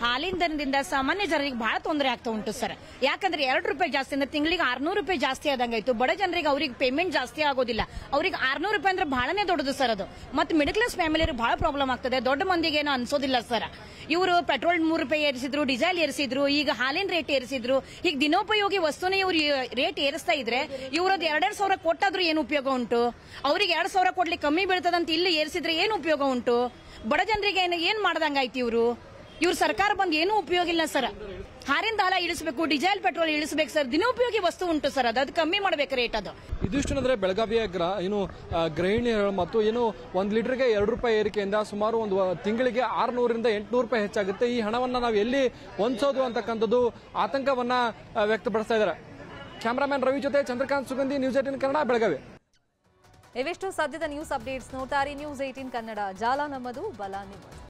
ಹಾಲಿನ ದರದಿಂದ ಸಾಮಾನ್ಯ ಜನರಿಗೆ ಬಹಳ ತೊಂದರೆ ಆಗ್ತಾ ಉಂಟು ಸರ್. ಯಾಕಂದ್ರೆ 2 ರೂಪಾಯಿ ಜಾಸ್ತಿ ಅಂದ್ರೆ ತಿಂಗಳಿಗೆ 600 ರೂಪಾಯಿ ಜಾಸ್ತಿ ಆದಂಗಾಯ್ತು. ಬಡ ಜನರಿಗೆ ಅವ್ರಿಗೆ ಪೇಮೆಂಟ್ ಜಾಸ್ತಿ ಆಗೋದಿಲ್ಲ. ಅವ್ರಿಗೆ 600 ರೂಪಾಯಿ ಅಂದ್ರೆ ಬಹಳನೇ ದೊಡ್ಡದು ಸರ್ ಅದು. ಮತ್ತೆ ಮಿಡಲ್ ಕ್ಲಾಸ್ ಫ್ಯಾಮಿಲಿಯರಿಗೆ ಬಹಳ ಪ್ರಾಬ್ಲಮ್ ಆಗ್ತದೆ. ದೊಡ್ಡ ಮಂದಿಗೆ ಏನೋ ಅನ್ಸೋದಿಲ್ಲ ಸರ್. ಇವರು ಪೆಟ್ರೋಲ್ 3 ರೂಪಾಯಿ ಏರಿಸಿದ್ರು, ಡೀಸೆಲ್ ಏರಿಸಿದ್ರು, ಈಗ ಹಾಲಿನ ರೇಟ್ ಏರಿಸಿದ್ರು. ಈಗ ದಿನೋಪಯೋಗಿ ವಸ್ತುನೇ ಇವ್ರು ರೇಟ್ ಏರಿಸ್ತಾ ಇದ್ರೆ ಇವ್ರದ್ದು 2,000 ಕೊಟ್ಟಾದ್ರೂ ಏನು ಉಪಯೋಗ ಉಂಟು? ಅವ್ರಿಗೆ 2,000 ಕೊಡ್ಲಿಕ್ಕೆ ಕಮ್ಮಿ ಬೀಳ್ತದಂತ ಇಲ್ಲಿ ಏರಿಸಿದ್ರೆ ಏನು ಉಪಯೋಗ ಉಂಟು? ಬಡ ಜನರಿಗೆ ಏನ್ ಮಾಡ್ದಂಗಾಯ್ತು ಇವ್ರ ಸರ್ಕಾರ ಬಂದು ಏನೂ ಉಪಯೋಗ ಇಲ್ಲ ಸರ್. ಹಾಲಿನ ಹಾಲ ಇಳಿಸಬೇಕು, ಡೀಸೆಲ್ ಪೆಟ್ರೋಲ್ ಇಳಿಸಬೇಕು ಸರ್. ದಿನೋಪಯೋಗಿ ವಸ್ತು ಉಂಟು ಸರ್, ಅದು ಕಮ್ಮಿ ಮಾಡಬೇಕು ರೇಟ್. ಅದು ಇದಿಷ್ಟೇನಂದ್ರೆ ಬೆಳಗಾವಿಯ ಗೃಹಿಣಿಯರು ಮತ್ತು ಏನು 1 ಲೀಟರ್ಗೆ 2 ರೂಪಾಯಿ ಏರಿಕೆಯಿಂದ ಸುಮಾರು ಒಂದು ತಿಂಗಳಿಗೆ 600ರಿಂದ 800 ರೂಪಾಯಿ ಹೆಚ್ಚಾಗುತ್ತೆ. ಈ ಹಣವನ್ನ ನಾವು ಎಲ್ಲಿ ಹೊಂದಿಸೋದು ಅಂತಕ್ಕಂಥದ್ದು ಆತಂಕವನ್ನ ವ್ಯಕ್ತಪಡಿಸ್ತಾ ಇದ್ದಾರೆ. ಕ್ಯಾಮರಾಮನ್ ರವಿ ಜೊತೆ ಚಂದ್ರಕಾಂತ್ ಸುಗಂಧಿ, ನ್ಯೂಸ್ 18 ಕನ್ನಡ, ಬೆಳಗಾವಿ. ಇವಿಷ್ಟು ಸದ್ಯದ ನ್ಯೂಸ್ ಅಪ್ಡೇಟ್ಸ್. ನೋಡ್ತಾರೆ ನ್ಯೂಸ್ 18 ಕನ್ನಡ. ಜಾಲ ನಮ್ಮದು, ಬಲ ನಿಮ್ಮದು.